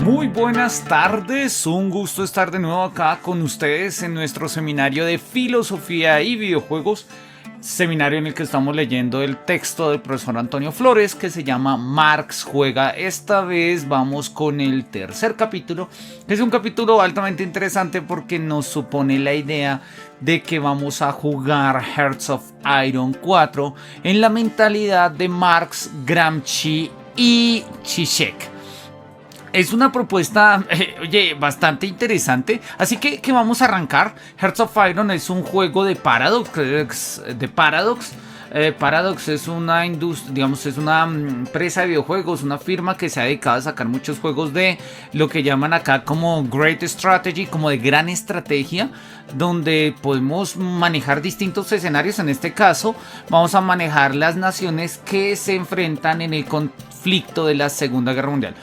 Muy buenas tardes, un gusto estar de nuevo acá con ustedes en nuestro seminario de filosofía y videojuegos, seminario en el que estamos leyendo el texto del profesor Antonio Flores que se llama Marx juega. Esta vez vamos con el tercer capítulo, que es un capítulo altamente interesante porque nos supone la idea de que vamos a jugar Hearts of Iron 4 en la mentalidad de Marx, Gramsci y Zizek. Es una propuesta, bastante interesante. Así que vamos a arrancar. Hearts of Iron es un juego de Paradox. Paradox es una industria, digamos, es una empresa de videojuegos, una firma que se ha dedicado a sacar muchos juegos de lo que llaman acá como Great Strategy, como de gran estrategia, donde podemos manejar distintos escenarios. En este caso, vamos a manejar las naciones que se enfrentan en el conflicto de la Segunda Guerra Mundial.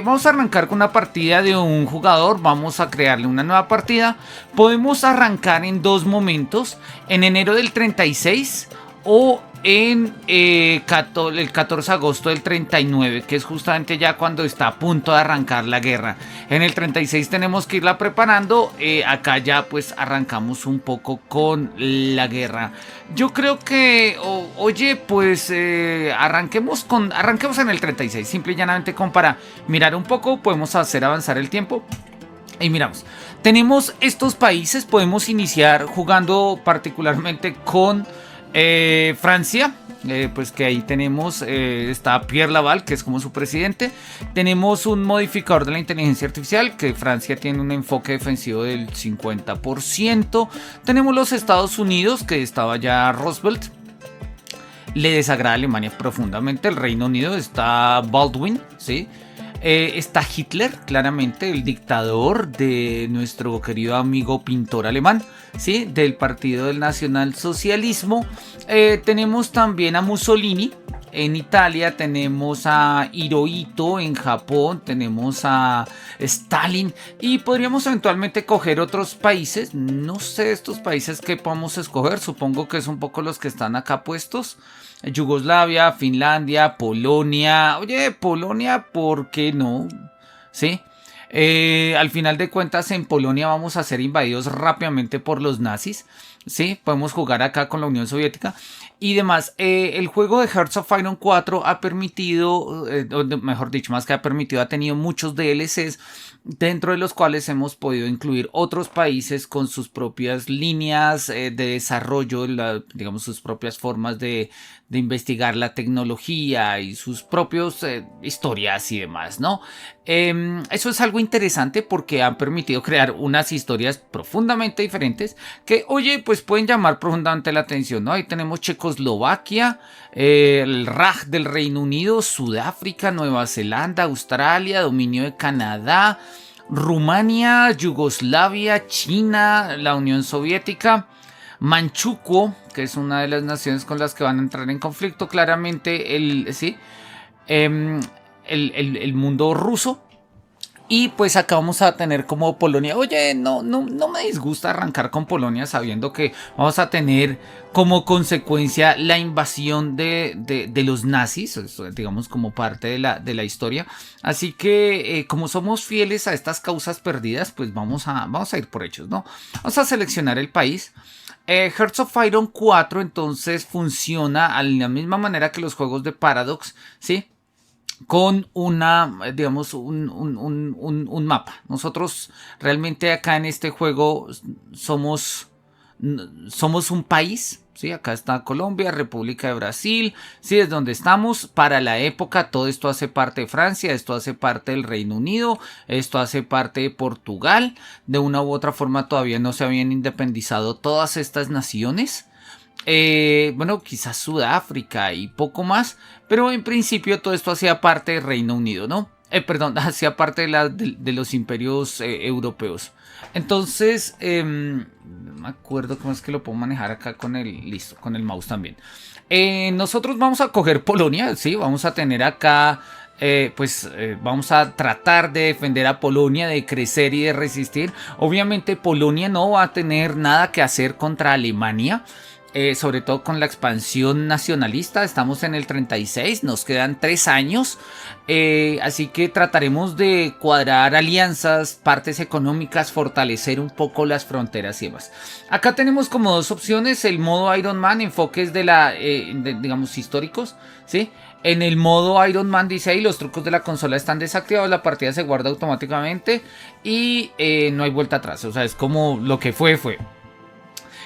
Vamos a arrancar con una partida de un jugador. Vamos a crearle una nueva partida. Podemos arrancar en dos momentos: en enero del 36 o en el 14 de agosto del 39, que es justamente ya cuando está a punto de arrancar la guerra. En el 36 tenemos que irla preparando. Acá ya pues arrancamos un poco con la guerra. Yo creo que, arranquemos en el 36, simple y llanamente como para mirar un poco. Podemos hacer avanzar el tiempo. Y miramos, tenemos estos países. Podemos iniciar jugando particularmente con Francia, pues que ahí tenemos, está Pierre Laval, que es como su presidente. Tenemos un modificador de la inteligencia artificial, que Francia tiene un enfoque defensivo del 50%. Tenemos los Estados Unidos, que estaba ya Roosevelt, le desagrada a Alemania profundamente. El Reino Unido está Baldwin, ¿sí? Está Hitler, claramente el dictador de nuestro querido amigo pintor alemán, ¿sí? Del partido del nacionalsocialismo. Tenemos también a Mussolini en Italia, tenemos a Hirohito en Japón, tenemos a Stalin, y podríamos eventualmente coger otros países. No sé estos países que podamos escoger, supongo que es un poco los que están acá puestos: Yugoslavia, Finlandia, Polonia. Oye, Polonia, ¿por qué no? ¿Sí? Al final de cuentas, en Polonia vamos a ser invadidos rápidamente por los nazis. Sí, podemos jugar acá con la Unión Soviética y demás. El juego de Hearts of Iron 4 ha permitido, mejor dicho, más que ha permitido, ha tenido muchos DLCs, dentro de los cuales hemos podido incluir otros países con sus propias líneas de desarrollo, digamos, sus propias formas de investigar la tecnología y sus propias historias y demás, ¿no? Eso es algo interesante porque han permitido crear unas historias profundamente diferentes que, oye, pues pueden llamar profundamente la atención, ¿no? Ahí tenemos Checoslovaquia, el Raj del Reino Unido, Sudáfrica, Nueva Zelanda, Australia, dominio de Canadá, Rumania, Yugoslavia, China, la Unión Soviética, Manchukuo, que es una de las naciones con las que van a entrar en conflicto, claramente el mundo ruso. Y pues acá vamos a tener como Polonia. Oye, no me disgusta arrancar con Polonia sabiendo que vamos a tener como consecuencia la invasión de los nazis, digamos, como parte de la historia. Así que como somos fieles a estas causas perdidas, pues vamos a ir por hechos, ¿no? Vamos a seleccionar el país. Hearts of Iron 4 entonces funciona a la misma manera que los juegos de Paradox, ¿sí? Con digamos, un mapa. Nosotros realmente acá en este juego somos un país, ¿sí? Acá está Colombia, República de Brasil, ¿sí? Es donde estamos. Para la época todo esto hace parte de Francia, esto hace parte del Reino Unido, esto hace parte de Portugal. De una u otra forma todavía no se habían independizado todas estas naciones. Bueno, quizás Sudáfrica y poco más, pero en principio todo esto hacía parte del Reino Unido, ¿no? Perdón, hacía parte de los imperios europeos. Entonces, no me acuerdo cómo es que lo puedo manejar acá con el mouse también. Nosotros vamos a coger Polonia, ¿sí? Vamos a tener acá, vamos a tratar de defender a Polonia, de crecer y de resistir. Obviamente Polonia no va a tener nada que hacer contra Alemania. sobre todo con la expansión nacionalista. Estamos en el 36, nos quedan 3 años, así que trataremos de cuadrar alianzas, partes económicas, fortalecer un poco las fronteras y demás. Acá tenemos como dos opciones: el modo Iron Man, enfoques digamos históricos, ¿sí? En el modo Iron Man dice ahí: los trucos de la consola están desactivados, la partida se guarda automáticamente y no hay vuelta atrás. O sea, es como lo que fue.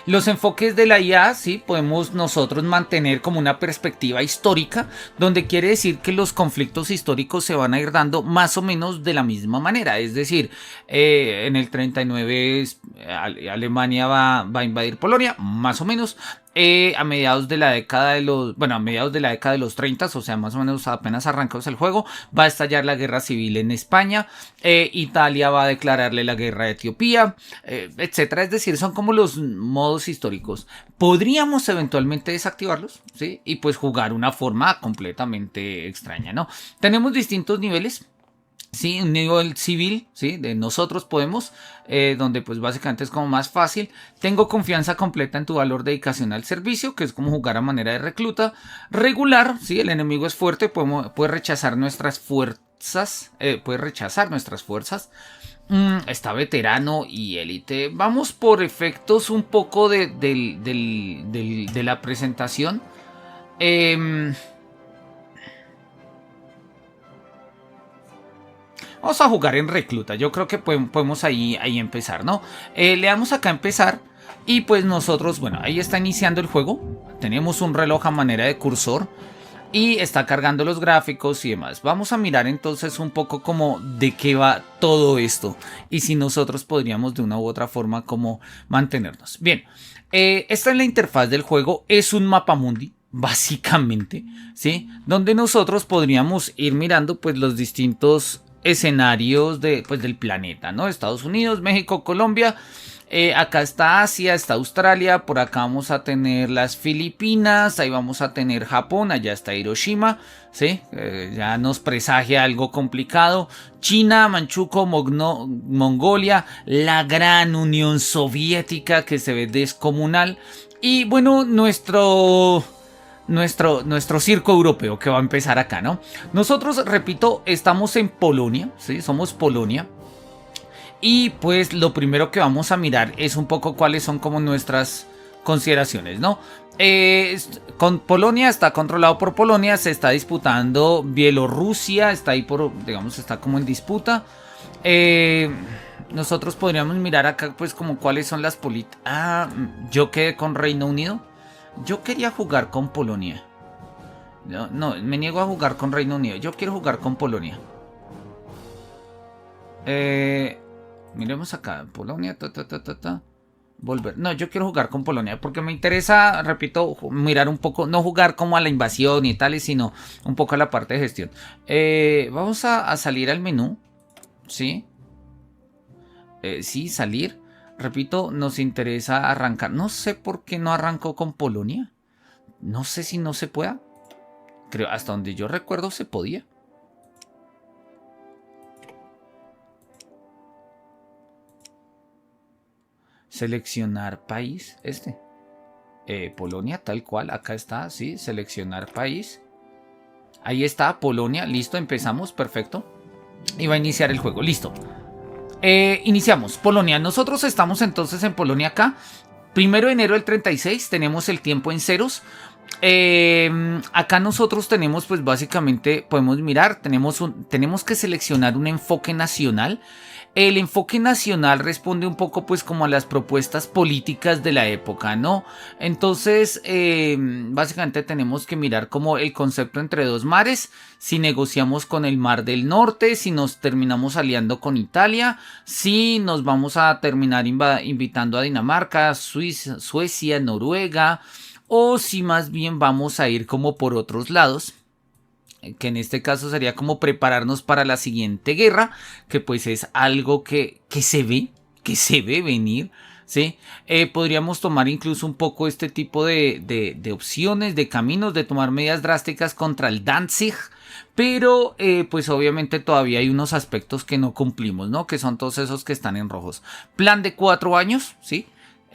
Los enfoques de la IA, sí, podemos nosotros mantener como una perspectiva histórica, donde quiere decir que los conflictos históricos se van a ir dando más o menos de la misma manera. Es decir, en el 39 Alemania va a invadir Polonia, más o menos. A mediados de la década de los 30, o sea, más o menos apenas arrancamos el juego, va a estallar la guerra civil en España. Italia va a declararle la guerra a Etiopía, etcétera. Es decir, son como los modos históricos. Podríamos eventualmente desactivarlos, ¿sí? Y pues jugar una forma completamente extraña, ¿no? Tenemos distintos niveles. Sí, un nivel civil, sí, de nosotros podemos, donde pues básicamente es como más fácil. Tengo confianza completa en tu valor, dedicación al servicio, que es como jugar a manera de recluta. Regular, sí, el enemigo es fuerte, puede rechazar nuestras fuerzas, está veterano y élite. Vamos por efectos un poco de la presentación. Vamos a jugar en recluta. Yo creo que podemos ahí empezar, ¿no? Le damos acá a empezar. Y pues nosotros, bueno, ahí está iniciando el juego. Tenemos un reloj a manera de cursor. Y está cargando los gráficos y demás. Vamos a mirar entonces un poco como de qué va todo esto. Y si nosotros podríamos de una u otra forma como mantenernos. Bien, esta es la interfaz del juego. Es un mapamundi, básicamente, ¿sí? Donde nosotros podríamos ir mirando pues los distintos escenarios del planeta, ¿no? Estados Unidos, México, Colombia. Acá está Asia, está Australia, por acá vamos a tener las Filipinas, ahí vamos a tener Japón, allá está Hiroshima, ¿sí? Ya nos presagia algo complicado. China, Manchukuo, Mongolia, la gran Unión Soviética que se ve descomunal. Y bueno, nuestro circo europeo que va a empezar acá, ¿no? Nosotros, repito, estamos en Polonia, ¿sí? Somos Polonia. Y pues lo primero que vamos a mirar es un poco cuáles son como nuestras consideraciones, ¿no? Con Polonia está controlado por Polonia, se está disputando Bielorrusia, está ahí digamos, está como en disputa. Nosotros podríamos mirar acá pues como cuáles son las políticas. Yo quedé con Reino Unido. Yo quería jugar con Polonia. No, me niego a jugar con Reino Unido. Yo quiero jugar con Polonia. Miremos acá. Polonia, volver. No, yo quiero jugar con Polonia porque me interesa, repito, mirar un poco, no jugar como a la invasión y tal, sino un poco a la parte de gestión. Vamos a salir al menú. ¿Sí? Sí, salir. Repito, nos interesa arrancar. No sé por qué no arrancó con Polonia. No sé si no se pueda. Creo, hasta donde yo recuerdo se podía. Seleccionar país. Polonia, tal cual. Acá está, sí. Seleccionar país. Ahí está, Polonia. Listo, empezamos. Perfecto. Y va a iniciar el juego. Listo. Iniciamos, Polonia. Nosotros estamos entonces en Polonia acá. 1 de enero del 36, tenemos el tiempo en ceros. Acá nosotros tenemos pues básicamente, podemos mirar, tenemos que seleccionar un enfoque nacional. El enfoque nacional responde un poco pues como a las propuestas políticas de la época, ¿no? Entonces, básicamente tenemos que mirar como el concepto entre dos mares, si negociamos con el Mar del Norte, si nos terminamos aliando con Italia, si nos vamos a terminar invitando a Dinamarca, Suecia, Noruega, o si más bien vamos a ir como por otros lados, que en este caso sería como prepararnos para la siguiente guerra, que pues es algo que se ve venir, ¿sí? Podríamos tomar incluso un poco este tipo de opciones, de caminos, de tomar medidas drásticas contra el Danzig, pero pues obviamente todavía hay unos aspectos que no cumplimos, ¿no? Que son todos esos que están en rojos. Plan de 4 años, ¿sí?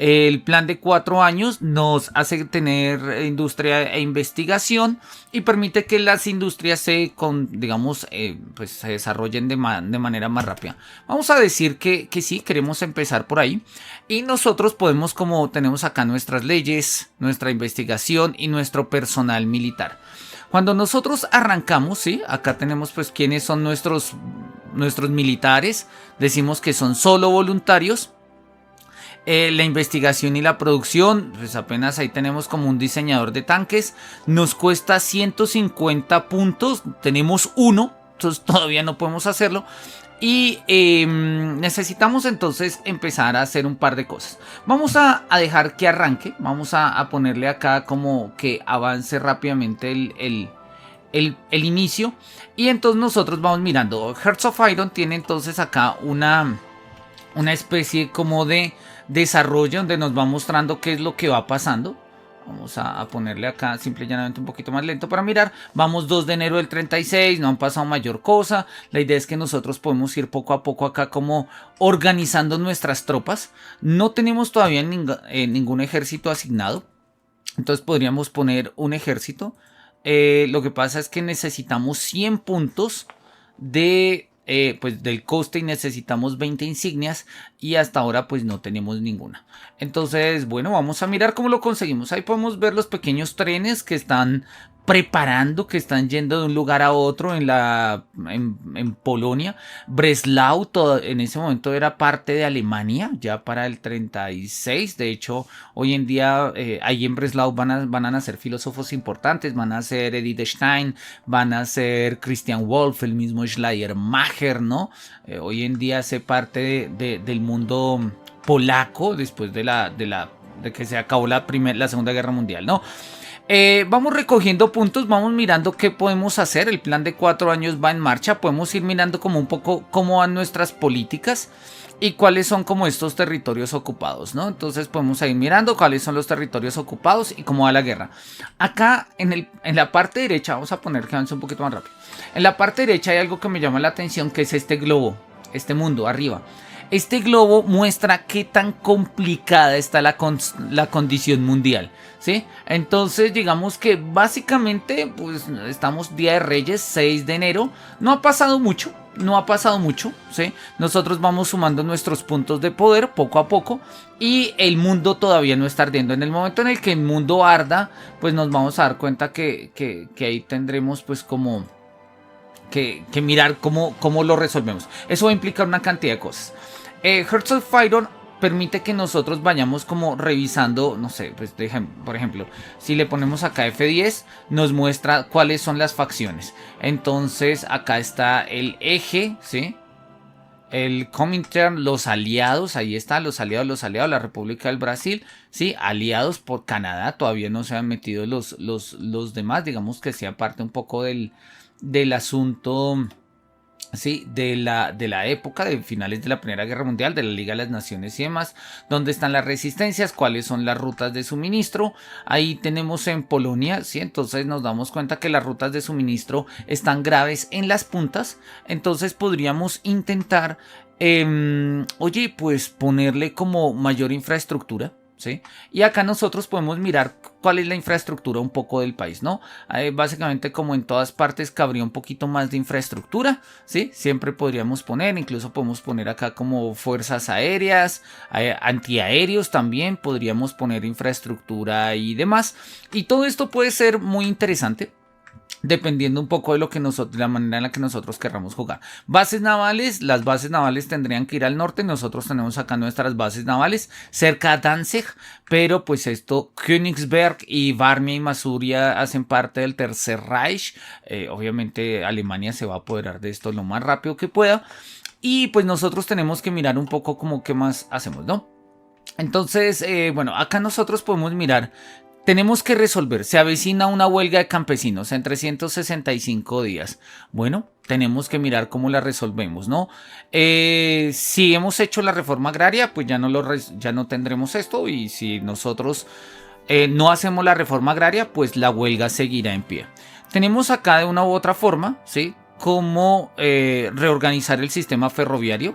El plan de 4 años nos hace tener industria e investigación y permite que las industrias digamos, pues se desarrollen de manera más rápida. Vamos a decir que sí, queremos empezar por ahí. Y nosotros podemos, como tenemos acá nuestras leyes, nuestra investigación y nuestro personal militar. Cuando nosotros arrancamos, ¿sí? Acá tenemos pues quiénes son nuestros militares. Decimos que son solo voluntarios. La investigación y la producción, pues apenas ahí tenemos como un diseñador de tanques. Nos cuesta 150 puntos. Tenemos uno, entonces todavía no podemos hacerlo. Y necesitamos entonces empezar a hacer un par de cosas. Vamos a dejar que arranque. Vamos a ponerle acá como que avance rápidamente el inicio. Y entonces nosotros vamos mirando. Hearts of Iron tiene entonces acá una especie como de desarrollo donde nos va mostrando qué es lo que va pasando. Vamos a ponerle acá simple y llanamente un poquito más lento para mirar. Vamos 2 de enero del 36, no han pasado mayor cosa. La idea es que nosotros podemos ir poco a poco acá como organizando nuestras tropas. No tenemos todavía ningún ejército asignado. Entonces podríamos poner un ejército. Lo que pasa es que necesitamos 100 puntos pues del coste y necesitamos 20 insignias y hasta ahora pues no tenemos ninguna. Entonces, bueno, vamos a mirar cómo lo conseguimos. Ahí podemos ver los pequeños trenes que están preparando, que están yendo de un lugar a otro en Polonia. Breslau en ese momento era parte de Alemania, ya para el 36. De hecho, hoy en día ahí en Breslau van a nacer filósofos importantes. Van a ser Edith Stein, van a ser Christian Wolff, el mismo Schleiermacher, ¿no? Hoy en día hace parte del mundo polaco después de que se acabó la Segunda Guerra Mundial, ¿no? Vamos recogiendo puntos, vamos mirando qué podemos hacer. El plan de 4 años va en marcha. Podemos ir mirando como un poco cómo van nuestras políticas y cuáles son como estos territorios ocupados, ¿no? Entonces podemos ir mirando cuáles son los territorios ocupados y cómo va la guerra. Acá en la parte derecha, vamos a poner que avance un poquito más rápido. En la parte derecha hay algo que me llama la atención, que es este globo, este mundo arriba. Este globo muestra qué tan complicada está la condición mundial, ¿sí? Entonces digamos que básicamente pues estamos Día de Reyes, 6 de enero. No ha pasado mucho, ¿sí? Nosotros vamos sumando nuestros puntos de poder poco a poco y el mundo todavía no está ardiendo. En el momento en el que el mundo arda, pues nos vamos a dar cuenta que ahí tendremos pues como que mirar cómo lo resolvemos. Eso va a implicar una cantidad de cosas. Hearts of Iron permite que nosotros vayamos como revisando, no sé, pues por ejemplo, si le ponemos acá F10, nos muestra cuáles son las facciones. Entonces acá está el eje, ¿sí? El Comintern, los aliados, ahí está, los aliados, la República del Brasil, sí, aliados por Canadá, todavía no se han metido los demás, digamos que sea parte un poco del asunto. Sí, de la época de finales de la Primera Guerra Mundial, de la Liga de las Naciones y demás, dónde están las resistencias, cuáles son las rutas de suministro. Ahí tenemos en Polonia, sí, entonces nos damos cuenta que las rutas de suministro están graves en las puntas, entonces podríamos intentar, oye, pues ponerle como mayor infraestructura. ¿Sí? Y acá nosotros podemos mirar cuál es la infraestructura un poco del país, ¿no? Básicamente como en todas partes cabría un poquito más de infraestructura, ¿sí? Siempre podríamos poner, incluso podemos poner acá como fuerzas aéreas, antiaéreos también, podríamos poner infraestructura y demás. Y todo esto puede ser muy interesante, dependiendo un poco de la manera en la que nosotros querramos jugar. Bases navales, las bases navales tendrían que ir al norte. Nosotros tenemos acá nuestras bases navales cerca a Danzig, pero pues esto, Königsberg y Varmia y Masuria hacen parte del Tercer Reich. Obviamente Alemania se va a apoderar de esto lo más rápido que pueda. Y pues nosotros tenemos que mirar un poco como qué más hacemos, ¿no? Entonces, bueno, acá nosotros podemos mirar. Tenemos que resolver, se avecina una huelga de campesinos en 365 días. Bueno, tenemos que mirar cómo la resolvemos, ¿no? Si hemos hecho la reforma agraria, pues ya no tendremos esto. Y si nosotros no hacemos la reforma agraria, pues la huelga seguirá en pie. Tenemos acá de una u otra forma, ¿sí? Cómo reorganizar el sistema ferroviario,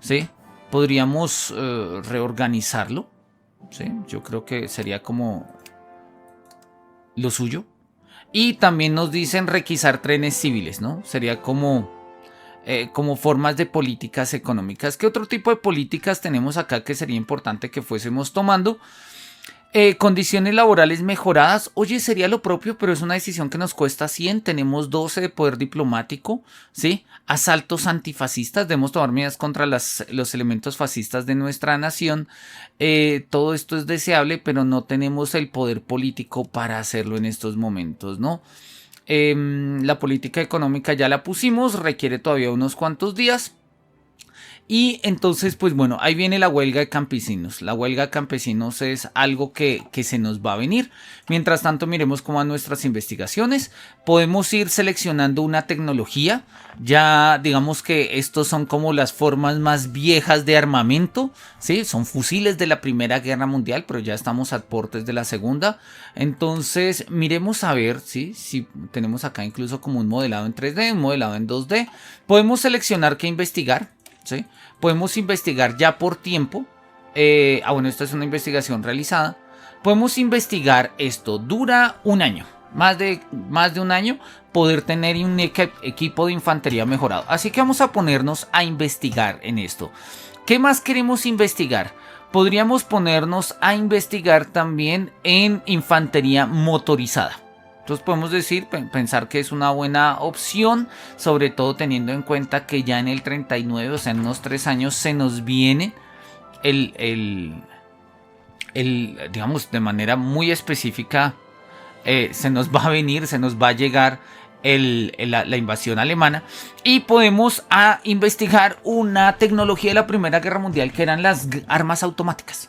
¿sí? Podríamos reorganizarlo. ¿sí? Yo creo que sería como lo suyo. Y también nos dicen requisar trenes civiles, ¿no? Sería como formas de políticas económicas. ¿Qué otro tipo de políticas tenemos acá que sería importante que fuésemos tomando? Condiciones laborales mejoradas. Oye, sería lo propio, pero es una decisión que nos cuesta 100. Tenemos 12 de poder diplomático, ¿sí? Asaltos antifascistas. Debemos tomar medidas contra los elementos fascistas de nuestra nación. Todo esto es deseable, pero no tenemos el poder político para hacerlo en estos momentos, ¿no? La política económica ya la pusimos, requiere todavía unos cuantos días. Y entonces, pues bueno, ahí viene la huelga de campesinos. La huelga de campesinos es algo que se nos va a venir. Mientras tanto, miremos cómo van nuestras investigaciones. Podemos ir seleccionando una tecnología. Ya digamos que estos son como las formas más viejas de armamento, ¿sí? Son fusiles de la Primera Guerra Mundial, pero ya estamos a portes de la Segunda. Entonces, miremos a ver, ¿sí? Si tenemos acá incluso como un modelado en 3D, un modelado en 2D. Podemos seleccionar qué investigar. ¿Sí? Podemos investigar ya por tiempo. Bueno, esta es una investigación realizada. Podemos investigar esto. Dura un año. Más de un año. Poder tener un equipo de infantería mejorado. Así que vamos a ponernos a investigar en esto. ¿Qué más queremos investigar? Podríamos ponernos a investigar también en infantería motorizada. Entonces podemos pensar que es una buena opción, sobre todo teniendo en cuenta que ya en el 39, o sea, en unos 3 años, se nos viene digamos, de manera muy específica, se nos va a llegar la invasión alemana, y podemos investigar una tecnología de la Primera Guerra Mundial que eran las armas automáticas,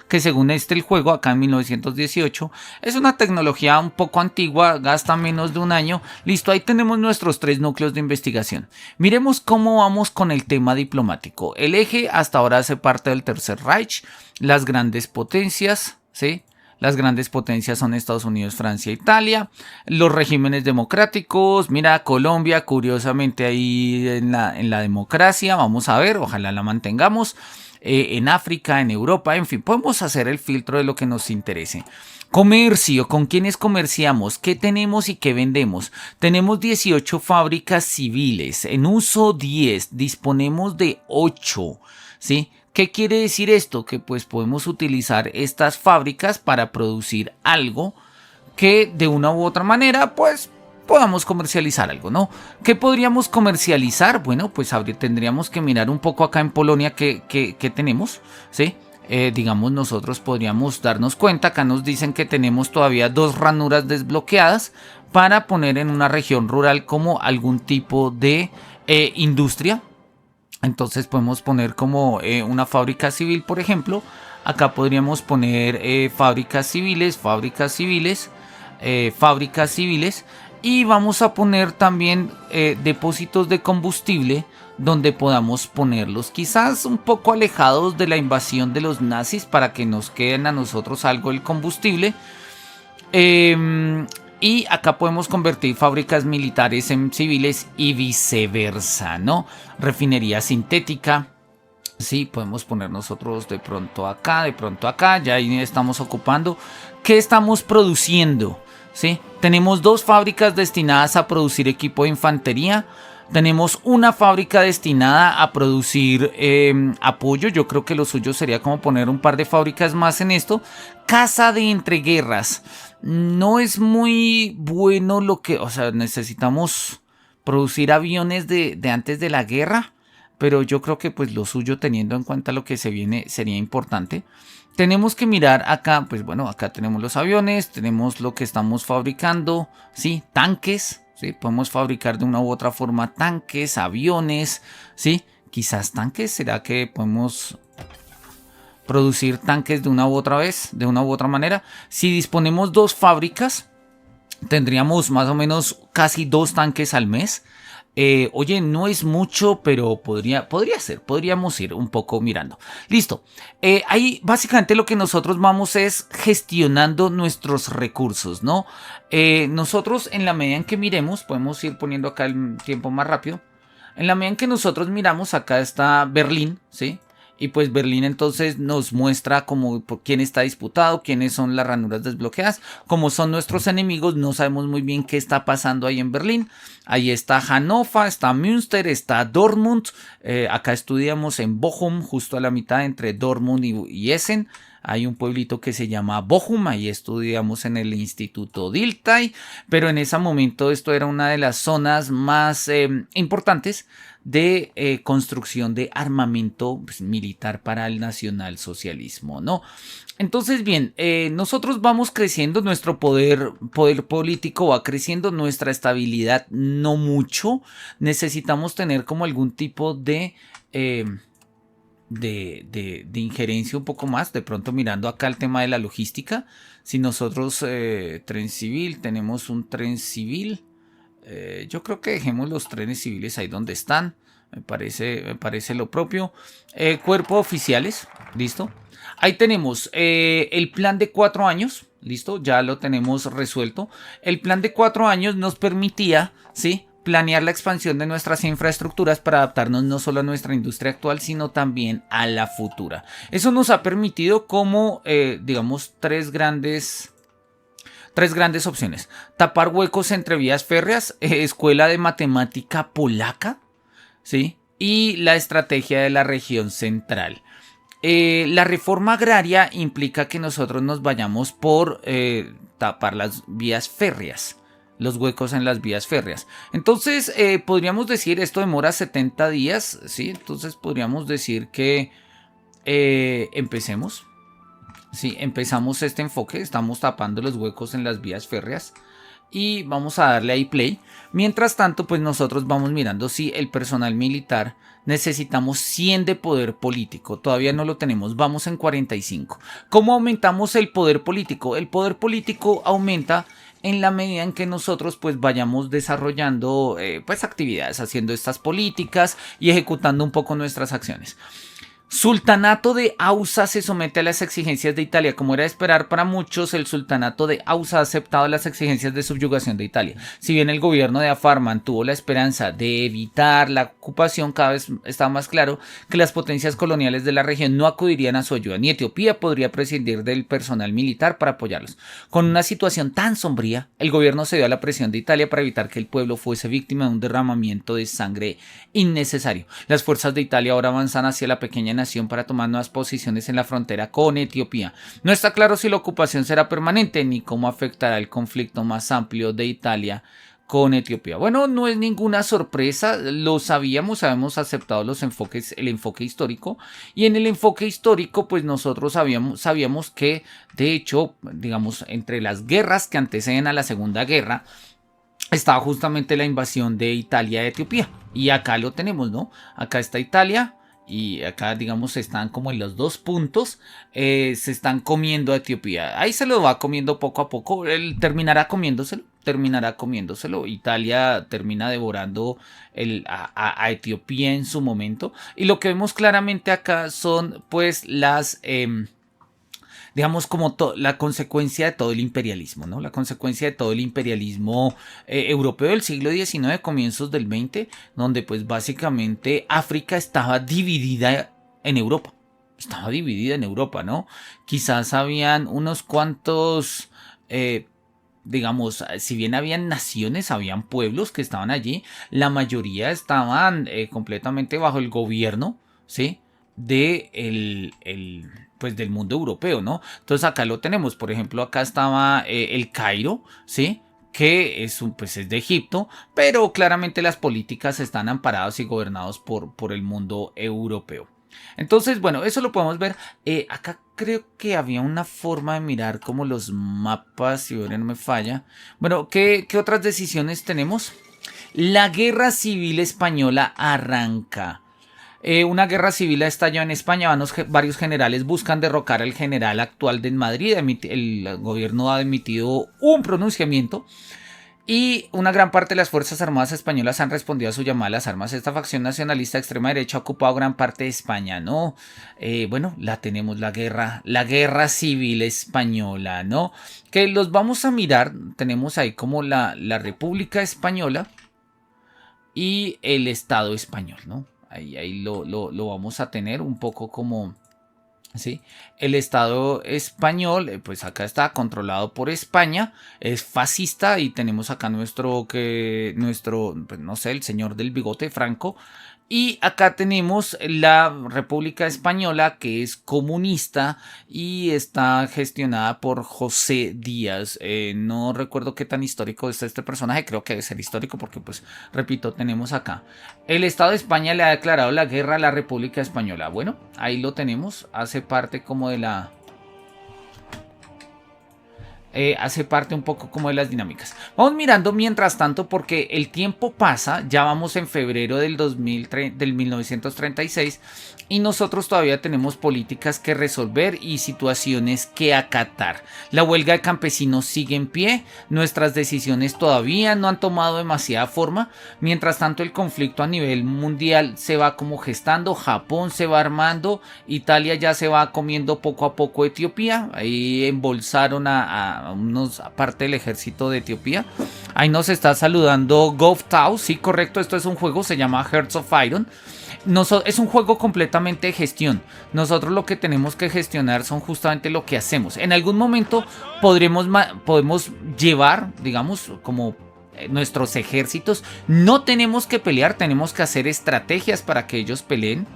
que según el juego acá en 1918 es una tecnología un poco antigua, gasta menos de un año. Listo, ahí tenemos nuestros 3 núcleos de investigación. Miremos cómo vamos con el tema diplomático. El eje hasta ahora hace parte del Tercer Reich, las grandes potencias, ¿sí? Las grandes potencias son Estados Unidos, Francia, Italia. Los regímenes democráticos. Mira, Colombia, curiosamente ahí en la democracia. Vamos a ver, ojalá la mantengamos. En África, en Europa, en fin, podemos hacer el filtro de lo que nos interese. Comercio, ¿con quiénes comerciamos? ¿Qué tenemos y qué vendemos? Tenemos 18 fábricas civiles, en uso 10, disponemos de 8, ¿sí? ¿Qué quiere decir esto? Que pues podemos utilizar estas fábricas para producir algo que de una u otra manera pues podamos comercializar algo, ¿no? ¿Qué podríamos comercializar? Bueno, pues tendríamos que mirar un poco acá en Polonia qué tenemos, ¿sí? Digamos, nosotros podríamos darnos cuenta, acá nos dicen que tenemos todavía 2 ranuras desbloqueadas para poner en una región rural como algún tipo de industria. Entonces podemos poner como una fábrica civil, por ejemplo. Acá podríamos poner fábricas civiles. Y vamos a poner también depósitos de combustible donde podamos ponerlos. Quizás un poco alejados de la invasión de los nazis para que nos queden a nosotros algo del combustible. Y acá podemos convertir fábricas militares en civiles y viceversa, ¿no? Refinería sintética. Sí, podemos poner nosotros de pronto acá, ya ahí estamos ocupando. ¿Qué estamos produciendo? ¿Sí? Tenemos 2 fábricas destinadas a producir equipo de infantería. Tenemos una fábrica destinada a producir apoyo. Yo creo que lo suyo sería como poner un par de fábricas más en esto. Casa de entreguerras. No es muy bueno o sea, necesitamos producir aviones de antes de la guerra, pero yo creo que pues lo suyo, teniendo en cuenta lo que se viene, sería importante. Tenemos que mirar acá, pues bueno, acá tenemos los aviones, tenemos lo que estamos fabricando, sí, tanques, sí, podemos fabricar de una u otra forma tanques, aviones, sí, quizás tanques, ¿será que podemos producir tanques de una u otra manera? Si disponemos 2 fábricas, tendríamos más o menos casi 2 tanques al mes. Oye, no es mucho, pero podría ser, podríamos ir un poco mirando. Listo, ahí básicamente lo que nosotros vamos es gestionando nuestros recursos, ¿no? Nosotros, en la medida en que miremos, podemos ir poniendo acá el tiempo más rápido. En la medida en que nosotros miramos, acá está Berlín, ¿sí? Y pues Berlín entonces nos muestra como por quién está disputado, quiénes son las ranuras desbloqueadas, cómo son nuestros enemigos, no sabemos muy bien qué está pasando ahí en Berlín. Ahí está Hannover, está Münster, está Dortmund. Acá estudiamos en Bochum, justo a la mitad entre Dortmund y Essen. Hay un pueblito que se llama Bochum, ahí estudiamos en el Instituto Dilthey, pero en ese momento esto era una de las zonas más importantes de construcción de armamento pues, militar para el nacionalsocialismo, ¿no? Entonces, bien, nosotros vamos creciendo, nuestro poder político va creciendo, nuestra estabilidad no mucho, necesitamos tener como algún tipo de injerencia un poco más, de pronto mirando acá el tema de la logística. Si nosotros tren civil, tenemos un tren civil, yo creo que dejemos los trenes civiles ahí donde están, me parece lo propio. Cuerpo de oficiales, listo. Ahí tenemos el plan de 4 años, listo, ya lo tenemos resuelto. El plan de 4 años nos permitía, ¿sí?, planear la expansión de nuestras infraestructuras para adaptarnos no solo a nuestra industria actual, sino también a la futura. Eso nos ha permitido como, digamos, tres grandes opciones. Tapar huecos entre vías férreas, escuela de matemática polaca, ¿sí? Y la estrategia de la región central. La reforma agraria implica que nosotros nos vayamos por tapar las vías férreas, los huecos en las vías férreas. Entonces, podríamos decir, esto demora 70 días, ¿sí? Entonces, podríamos decir que empecemos. Sí, empezamos este enfoque, estamos tapando los huecos en las vías férreas y vamos a darle ahí play. Mientras tanto, pues nosotros vamos mirando si el personal militar necesitamos 100 de poder político. Todavía no lo tenemos, vamos en 45. ¿Cómo aumentamos el poder político? El poder político aumenta en la medida en que nosotros pues vayamos desarrollando pues actividades, haciendo estas políticas y ejecutando un poco nuestras acciones. Sultanato de Ausa se somete a las exigencias de Italia. Como era de esperar para muchos, el Sultanato de Ausa ha aceptado las exigencias de subyugación de Italia. Si bien el gobierno de Afar mantuvo la esperanza de evitar la ocupación, cada vez está más claro que las potencias coloniales de la región no acudirían a su ayuda, ni Etiopía podría prescindir del personal militar para apoyarlos. Con una situación tan sombría, el gobierno cedió a la presión de Italia para evitar que el pueblo fuese víctima de un derramamiento de sangre innecesario. Las fuerzas de Italia ahora avanzan hacia la pequeña nación para tomar nuevas posiciones en la frontera con Etiopía. No está claro si la ocupación será permanente ni cómo afectará el conflicto más amplio de Italia con Etiopía. Bueno, no es ninguna sorpresa, lo sabíamos, habíamos aceptado el enfoque histórico, y en el enfoque histórico pues nosotros sabíamos que de hecho, digamos, entre las guerras que anteceden a la Segunda Guerra estaba justamente la invasión de Italia a Etiopía, y acá lo tenemos, ¿no? Acá está Italia. Y acá, digamos, están como en los dos puntos, se están comiendo a Etiopía. Ahí se lo va comiendo poco a poco. Él terminará comiéndoselo. Italia termina devorando a Etiopía en su momento. Y lo que vemos claramente acá son, pues, las... digamos como la consecuencia de todo el imperialismo, ¿no? La consecuencia de todo el imperialismo europeo del siglo XIX, comienzos del XX, donde pues básicamente África estaba dividida en Europa. ¿No? Quizás habían unos cuantos... digamos, si bien habían naciones, habían pueblos que estaban allí, la mayoría estaban completamente bajo el gobierno, ¿sí?, pues del mundo europeo, ¿no? Entonces acá lo tenemos, por ejemplo, acá estaba el Cairo, ¿sí?, que pues es de Egipto, pero claramente las políticas están amparadas y gobernados por el mundo europeo. Entonces, bueno, eso lo podemos ver. Acá creo que había una forma de mirar como los mapas, si ahora no me falla. Bueno, ¿qué otras decisiones tenemos? La Guerra Civil Española arranca. Una guerra civil ha estallado en España. Varios generales buscan derrocar al general actual de Madrid. El gobierno ha emitido un pronunciamiento y una gran parte de las Fuerzas Armadas españolas han respondido a su llamada a las armas. Esta facción nacionalista extrema derecha ha ocupado gran parte de España, ¿no? Bueno, la tenemos, la guerra civil española, ¿no? Que los vamos a mirar. Tenemos ahí como la República Española y el Estado español, ¿no? Ahí lo vamos a tener un poco como... ¿sí? El Estado español, pues acá está controlado por España, es fascista y tenemos acá nuestro, pues no sé, el señor del bigote, Franco. Y acá tenemos la República Española, que es comunista y está gestionada por José Díaz. No recuerdo qué tan histórico es este personaje, creo que debe ser histórico porque, pues, repito, tenemos acá. El Estado de España le ha declarado la guerra a la República Española. Bueno, ahí lo tenemos, hace parte como de la... hace parte un poco como de las dinámicas. Vamos mirando mientras tanto porque el tiempo pasa, ya vamos en febrero del 1936 y nosotros todavía tenemos políticas que resolver y situaciones que acatar. La huelga de campesinos sigue en pie, nuestras decisiones todavía no han tomado demasiada forma, mientras tanto el conflicto a nivel mundial se va como gestando, Japón se va armando, Italia ya se va comiendo poco a poco Etiopía, ahí embolsaron a unos parte del ejército de Etiopía. Ahí nos está saludando GovTao, sí, correcto, esto es un juego, se llama Hearts of Iron. Es un juego completamente de gestión. Nosotros lo que tenemos que gestionar son justamente lo que hacemos. En algún momento podemos llevar, digamos, como nuestros ejércitos. No tenemos que pelear, tenemos que hacer estrategias para que ellos peleen.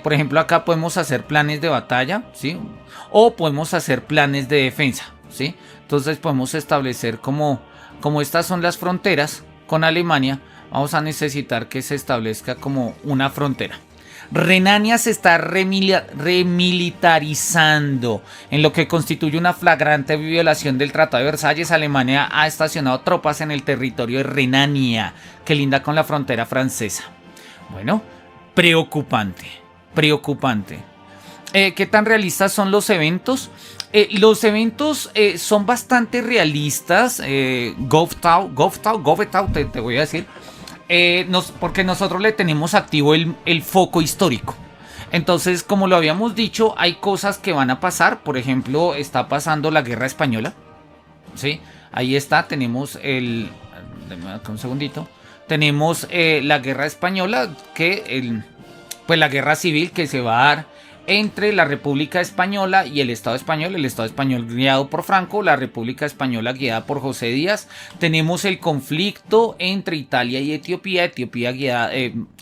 Por ejemplo, acá podemos hacer planes de batalla, ¿sí? O podemos hacer planes de defensa, ¿sí? Entonces podemos establecer como estas son las fronteras con Alemania, vamos a necesitar que se establezca como una frontera. Renania se está remilitarizando, en lo que constituye una flagrante violación del Tratado de Versalles. Alemania ha estacionado tropas en el territorio de Renania, que linda con la frontera francesa. Bueno, preocupante. ¿Qué tan realistas son los eventos? Los eventos son bastante realistas. GovTao, te voy a decir. Porque nosotros le tenemos activo el foco histórico. Entonces, como lo habíamos dicho, hay cosas que van a pasar. Por ejemplo, está pasando la Guerra Española. ¿Sí? Ahí está, tenemos un segundito. Tenemos la Guerra Española, pues la guerra civil que se va a dar entre la República Española y el Estado español guiado por Franco, la República Española guiada por José Díaz. Tenemos el conflicto entre Italia y Etiopía,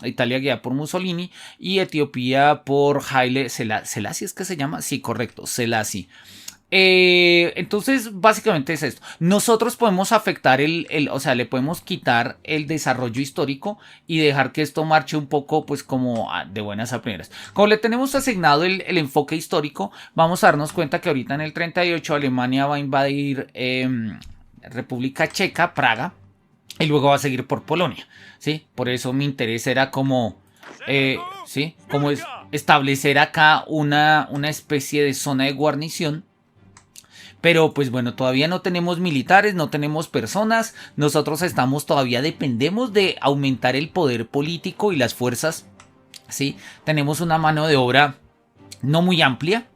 Italia guiada por Mussolini y Etiopía por Haile Selassie, ¿es que se llama? Sí, correcto, Selassie. Entonces básicamente es esto. Nosotros podemos afectar o sea, le podemos quitar el desarrollo histórico y dejar que esto marche un poco pues como de buenas a primeras. Como le tenemos asignado el enfoque histórico, vamos a darnos cuenta que ahorita en el 38 Alemania va a invadir República Checa, Praga, y luego va a seguir por Polonia, ¿sí? Por eso mi interés era como ¿sí? Como establecer acá una especie de zona de guarnición. Pero pues bueno, todavía no tenemos militares, no tenemos personas, nosotros dependemos de aumentar el poder político y las fuerzas, ¿sí? Tenemos una mano de obra no muy amplia,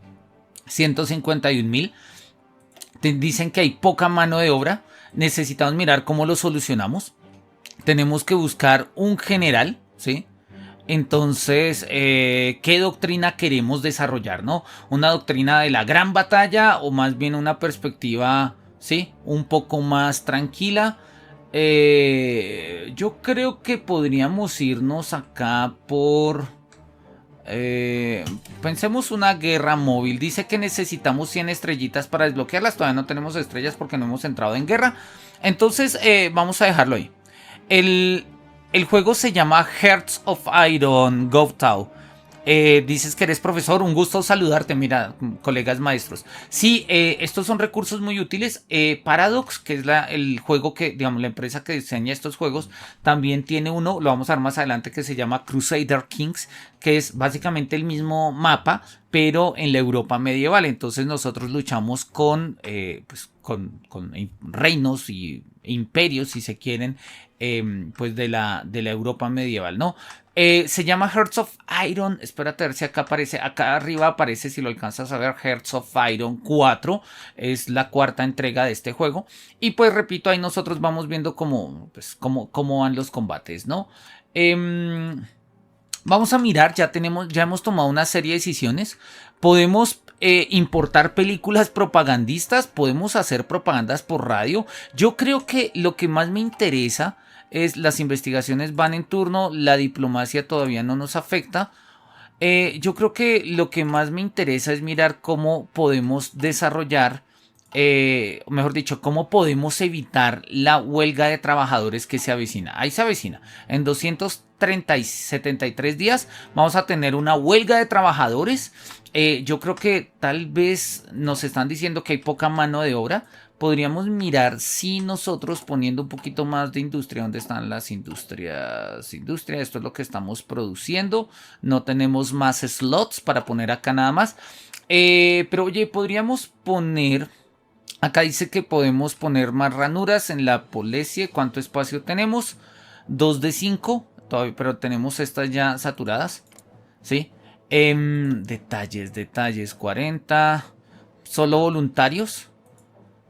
151,000. Dicen que hay poca mano de obra, necesitamos mirar cómo lo solucionamos. Tenemos que buscar un general, ¿sí? Entonces, ¿qué doctrina queremos desarrollar, no? ¿Una doctrina de la gran batalla o más bien una perspectiva, sí, un poco más tranquila? Yo creo que podríamos irnos acá por... pensemos una guerra móvil. Dice que necesitamos 100 estrellitas para desbloquearlas. Todavía no tenemos estrellas porque no hemos entrado en guerra. Entonces, vamos a dejarlo ahí. El juego se llama Hearts of Iron, GovTao. Dices que eres profesor, un gusto saludarte, mira, colegas maestros. Sí, estos son recursos muy útiles. Paradox, que es el juego que, digamos, la empresa que diseña estos juegos, también tiene uno, lo vamos a ver más adelante, que se llama Crusader Kings, que es básicamente el mismo mapa, pero en la Europa medieval. Entonces nosotros luchamos con reinos y imperios, si se quieren, pues de la Europa medieval, ¿no? Se llama Hearts of Iron. Espérate a ver si acá aparece. Acá arriba aparece, si lo alcanzas a ver, Hearts of Iron 4. Es la cuarta entrega de este juego. Y pues repito, ahí nosotros vamos viendo cómo van los combates, ¿no? Vamos a mirar, ya hemos tomado una serie de decisiones. Podemos importar películas propagandistas, podemos hacer propagandas por radio. Yo creo que lo que más me interesa es las investigaciones van en turno, la diplomacia todavía no nos afecta. Yo creo que lo que más me interesa es mirar cómo podemos desarrollar, mejor dicho, cómo podemos evitar la huelga de trabajadores que se avecina. Ahí se avecina. En 73 días vamos a tener una huelga de trabajadores. Yo creo que tal vez nos están diciendo que hay poca mano de obra. Podríamos mirar si nosotros poniendo un poquito más de industria, ¿dónde están las industrias? Industria, esto es lo que estamos produciendo. No tenemos más slots para poner acá nada más. Pero oye, podríamos poner, acá dice que podemos poner más ranuras en la Polessie. ¿Cuánto espacio tenemos? 2 de 5, pero tenemos estas ya saturadas. ¿Sí? Detalles, 40. Solo voluntarios.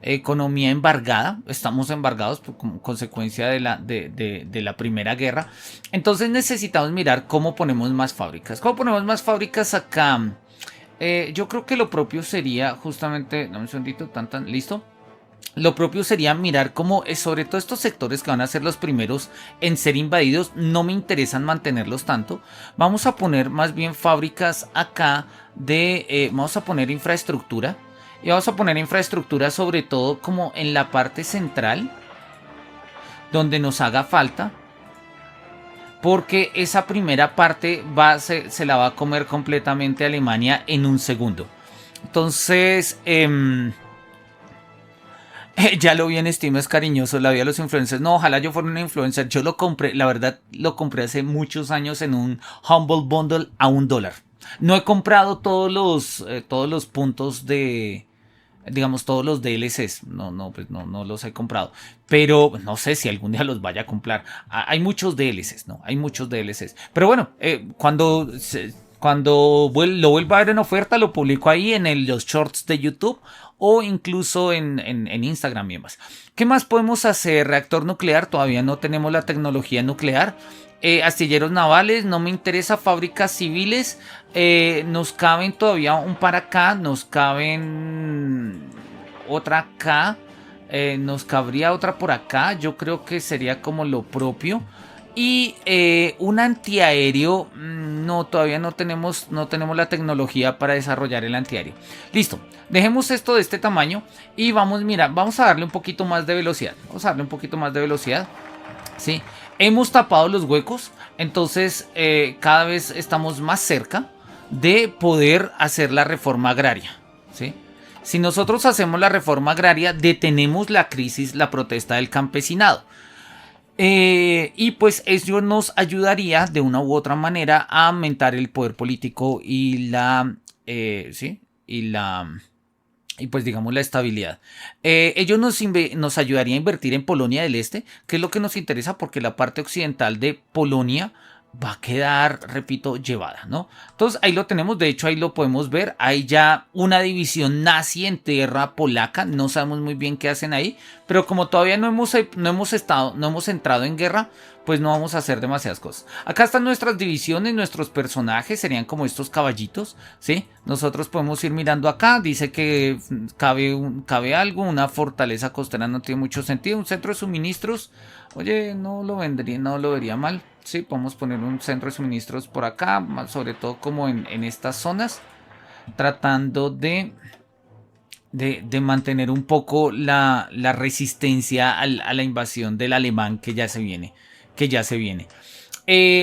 Economía embargada, estamos embargados como consecuencia de la Primera Guerra. Entonces necesitamos mirar cómo ponemos más fábricas. ¿Cómo ponemos más fábricas acá? Yo creo que lo propio sería justamente, dame un segundito, listo. Lo propio sería mirar cómo, sobre todo estos sectores que van a ser los primeros en ser invadidos, no me interesan mantenerlos tanto. Vamos a poner más bien fábricas acá vamos a poner infraestructura. Y vamos a poner infraestructura sobre todo como en la parte central, donde nos haga falta. Porque esa primera parte se la va a comer completamente Alemania en un segundo. Entonces, ya lo vi en Steam, es cariñoso, la vida de los influencers. No, ojalá yo fuera una influencer. Yo lo compré, la verdad, lo compré hace muchos años en un Humble Bundle a $1. No he comprado todos los puntos de... digamos todos los DLCs, pues no los he comprado, pero no sé si algún día los vaya a comprar. Hay muchos DLCs, hay muchos DLCs, pero bueno, cuando lo vuelva a ver en oferta lo publico ahí en los shorts de YouTube o incluso en Instagram y demás. ¿Qué más podemos hacer? Reactor nuclear, todavía no tenemos la tecnología nuclear. Astilleros navales, no me interesa. Fábricas civiles, nos caben todavía un par acá, nos caben otra acá, nos cabría otra por acá. Yo creo que sería como lo propio. Y un antiaéreo, no, todavía no tenemos la tecnología para desarrollar el antiaéreo. Listo, dejemos esto de este tamaño y vamos a darle un poquito más de velocidad. ¿Sí? Hemos tapado los huecos, entonces cada vez estamos más cerca de poder hacer la reforma agraria, ¿sí? Si nosotros hacemos la reforma agraria, detenemos la crisis, la protesta del campesinado. Y pues eso nos ayudaría de una u otra manera a aumentar el poder político y pues digamos la estabilidad. Ellos nos ayudaría a invertir en Polonia del Este, que es lo que nos interesa porque la parte occidental de Polonia va a quedar, repito, llevada, ¿no? Entonces ahí lo tenemos, de hecho ahí lo podemos ver, hay ya una división nazi en tierra polaca, no sabemos muy bien qué hacen ahí, pero como todavía no hemos entrado en guerra, pues no vamos a hacer demasiadas cosas. Acá están nuestras divisiones, nuestros personajes serían como estos caballitos, ¿sí? Nosotros podemos ir mirando acá, dice que cabe algo, una fortaleza costera no tiene mucho sentido, un centro de suministros, oye, no lo vería mal. Sí, podemos poner un centro de suministros por acá, sobre todo como en estas zonas, tratando de mantener un poco la resistencia a la invasión del alemán que ya se viene.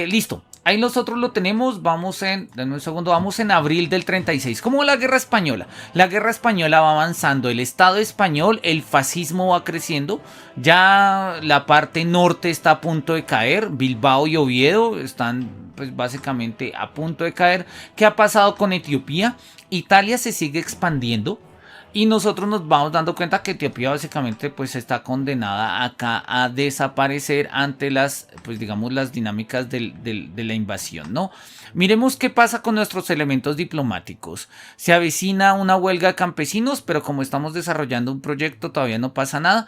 Listo. Ahí nosotros lo tenemos, denme un segundo, vamos en abril del 36. ¿Cómo va la guerra española? La guerra española va avanzando, el Estado español, el fascismo va creciendo, ya la parte norte está a punto de caer, Bilbao y Oviedo están pues básicamente a punto de caer. ¿Qué ha pasado con Etiopía? Italia se sigue expandiendo. y nosotros nos vamos dando cuenta que Etiopía básicamente pues está condenada acá a desaparecer ante las, pues digamos, las dinámicas de la invasión, ¿no? Miremos qué pasa con nuestros elementos diplomáticos. Se avecina una huelga de campesinos, pero como estamos desarrollando un proyecto todavía no pasa nada.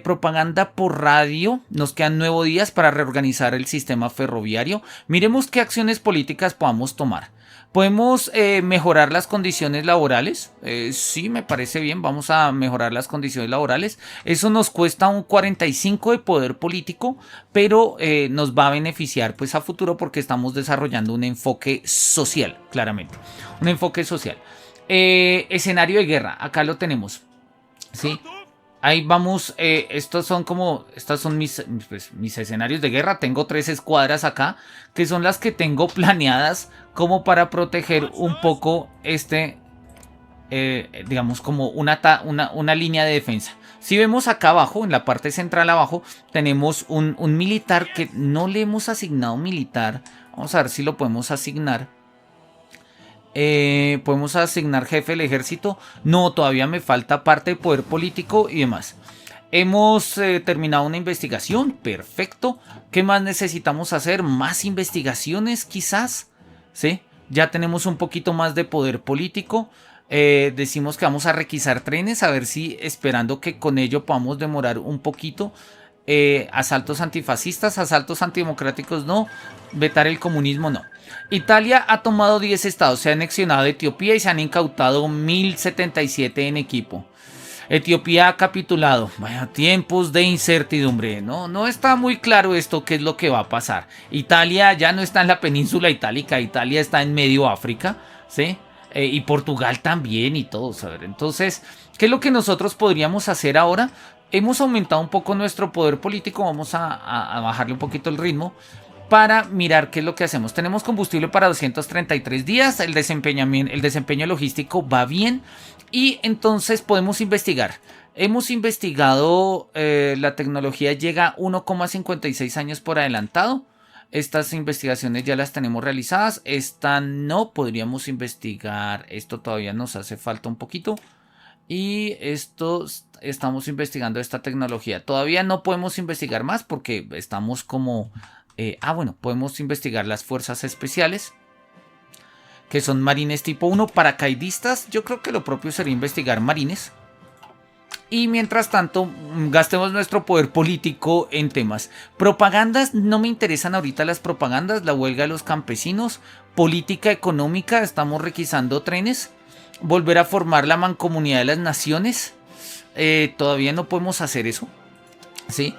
Propaganda por radio, nos quedan 9 días para reorganizar el sistema ferroviario. Miremos qué acciones políticas podamos tomar. ¿Podemos mejorar las condiciones laborales? Sí, me parece bien, vamos a mejorar las condiciones laborales. Eso nos cuesta un 45 de poder político, pero nos va a beneficiar pues a futuro porque estamos desarrollando un enfoque social, claramente. Un enfoque social. Escenario de guerra, acá lo tenemos. ¿Sí? Ahí vamos, estos son mis escenarios de guerra. Tengo 3 escuadras acá, que son las que tengo planeadas como para proteger un poco digamos como una línea de defensa. Si vemos acá abajo, en la parte central abajo, tenemos un militar que no le hemos asignado militar. Vamos a ver si lo podemos asignar. Podemos asignar jefe del ejército. No, todavía me falta parte de poder político y demás. Hemos terminado una investigación. Perfecto. ¿Qué más necesitamos hacer? Más investigaciones quizás. ¿Sí? Ya tenemos un poquito más de poder político. Decimos que vamos a requisar trenes. A ver si esperando que con ello podamos demorar un poquito. Asaltos antifascistas, asaltos antidemocráticos no. Vetar el comunismo no. Italia ha tomado 10 estados, se ha anexionado a Etiopía y se han incautado 1077 en equipo. Etiopía ha capitulado. Vaya, tiempos de incertidumbre. No está muy claro esto, qué es lo que va a pasar. Italia ya no está en la península itálica, Italia está en medio África, ¿sí? Y Portugal también y todo. A ver, entonces, ¿qué es lo que nosotros podríamos hacer ahora? Hemos aumentado un poco nuestro poder político, vamos a bajarle un poquito el ritmo para mirar qué es lo que hacemos. Tenemos combustible para 233 días, el desempeño logístico va bien y entonces podemos investigar. Hemos investigado, la tecnología llega a 1,56 años por adelantado. Estas investigaciones ya las tenemos realizadas. Esta no podríamos investigar. Esto todavía nos hace falta un poquito. Y esto estamos investigando esta tecnología. Todavía no podemos investigar más porque estamos como... bueno, podemos investigar las fuerzas especiales, que son marines tipo 1, paracaidistas. Yo creo que lo propio sería investigar marines. Y mientras tanto, gastemos nuestro poder político en temas. Propagandas, no me interesan ahorita las propagandas. La huelga de los campesinos. Política económica, estamos requisando trenes. Volver a formar la mancomunidad de las naciones. Todavía no podemos hacer eso. ¿Sí?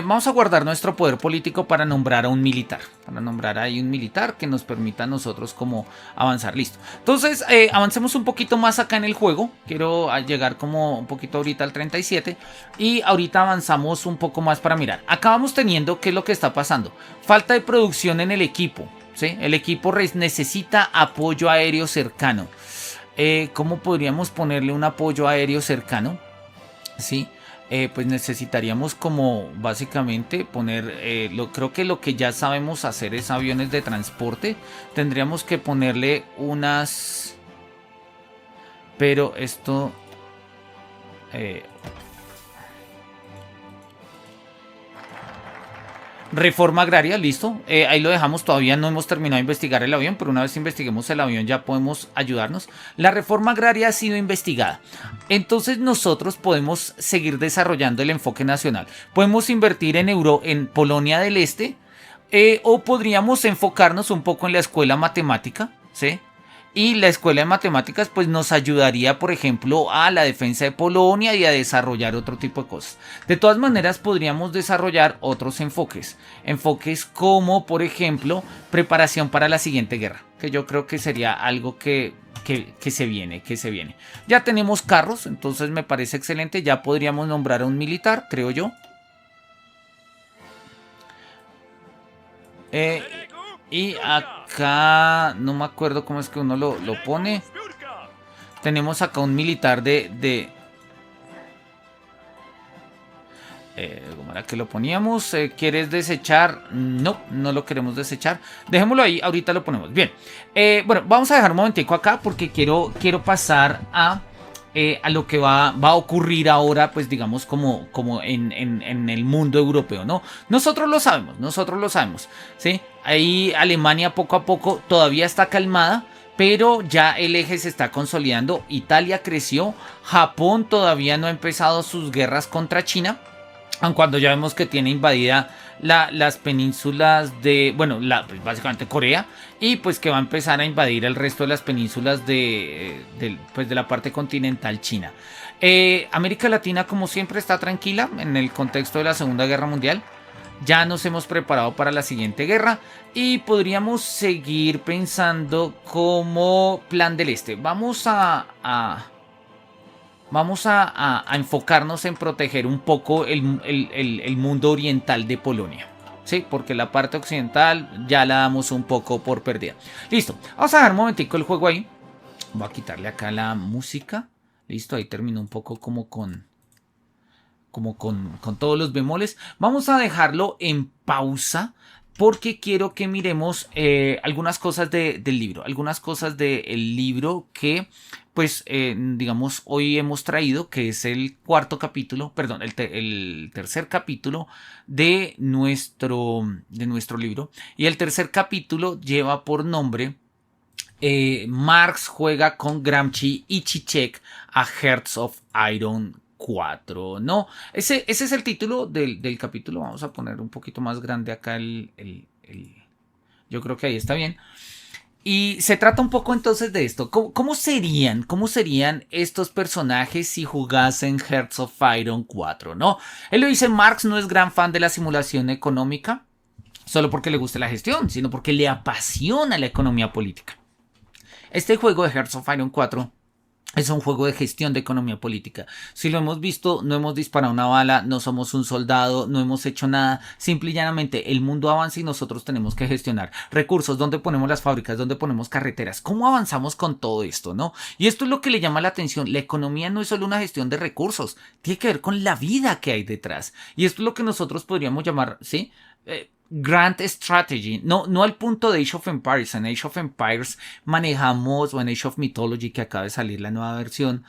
Vamos a guardar nuestro poder político para nombrar a un militar. Para nombrar ahí un militar que nos permita a nosotros como avanzar. Listo. Entonces, avancemos un poquito más acá en el juego. Quiero llegar como un poquito ahorita al 37. Y ahorita avanzamos un poco más para mirar. Acá vamos teniendo qué es lo que está pasando. Falta de producción en el equipo. ¿Sí? El equipo necesita apoyo aéreo cercano. ¿Cómo podríamos ponerle un apoyo aéreo cercano? ¿Sí? Pues necesitaríamos como básicamente poner, creo que lo que ya sabemos hacer es aviones de transporte. Tendríamos que ponerle unas... Pero esto... Reforma agraria, listo. Ahí lo dejamos, todavía no hemos terminado de investigar el avión, pero una vez investiguemos el avión ya podemos ayudarnos. La reforma agraria ha sido investigada. Entonces nosotros podemos seguir desarrollando el enfoque nacional. Podemos invertir en Polonia del Este, o podríamos enfocarnos un poco en la escuela matemática, ¿sí? Y la escuela de matemáticas pues nos ayudaría, por ejemplo, a la defensa de Polonia y a desarrollar otro tipo de cosas. De todas maneras podríamos desarrollar otros enfoques. Enfoques como, por ejemplo, preparación para la siguiente guerra. Que yo creo que sería algo que se viene. Ya tenemos carros, entonces me parece excelente. Ya podríamos nombrar a un militar, creo yo. Y acá no me acuerdo cómo es que uno lo pone. Tenemos acá un militar ¿cómo era que lo poníamos? ¿Quieres desechar? No lo queremos desechar. Dejémoslo ahí, ahorita lo ponemos. Bien, bueno, vamos a dejar un momentico acá porque quiero pasar a a lo que va a ocurrir ahora, pues digamos como en el mundo europeo, ¿no? Nosotros lo sabemos, ¿sí? Ahí Alemania poco a poco todavía está calmada, pero ya el eje se está consolidando. Italia creció, Japón todavía no ha empezado sus guerras contra China, aun cuando ya vemos que tiene invadida las penínsulas de, bueno, pues básicamente Corea, y pues que va a empezar a invadir el resto de las penínsulas pues de la parte continental china. América Latina, como siempre, está tranquila en el contexto de la Segunda Guerra Mundial. Ya nos hemos preparado para la siguiente guerra y podríamos seguir pensando como plan del este. Vamos a enfocarnos en proteger un poco el mundo oriental de Polonia. Sí, porque la parte occidental ya la damos un poco por perdida. Listo, vamos a dejar un momentico el juego ahí. Voy a quitarle acá la música. Listo, ahí terminó un poco con todos los bemoles. Vamos a dejarlo en pausa porque quiero que miremos algunas cosas del libro. Algunas cosas del libro que, pues, digamos, hoy hemos traído, que es el cuarto capítulo, perdón, el tercer capítulo de nuestro libro. Y el tercer capítulo lleva por nombre Marx juega con Gramsci y Zizek a Hearts of Iron 4, ¿no? Ese es el título del capítulo. Vamos a poner un poquito más grande acá yo creo que ahí está bien. Y se trata un poco entonces de esto. ¿Cómo serían estos personajes si jugasen Hearts of Iron 4, ¿no? Él lo dice, Marx no es gran fan de la simulación económica solo porque le gusta la gestión, sino porque le apasiona la economía política. Este juego de Hearts of Iron 4 es un juego de gestión de economía política. Si lo hemos visto, no hemos disparado una bala, no somos un soldado, no hemos hecho nada. Simple y llanamente el mundo avanza y nosotros tenemos que gestionar recursos. ¿Dónde ponemos las fábricas? ¿Dónde ponemos carreteras? ¿Cómo avanzamos con todo esto, no? Y esto es lo que le llama la atención. La economía no es solo una gestión de recursos, tiene que ver con la vida que hay detrás. Y esto es lo que nosotros podríamos llamar, ¿sí? Grand Strategy, no al punto de Age of Empires. En Age of Empires manejamos, o en Age of Mythology, que acaba de salir la nueva versión,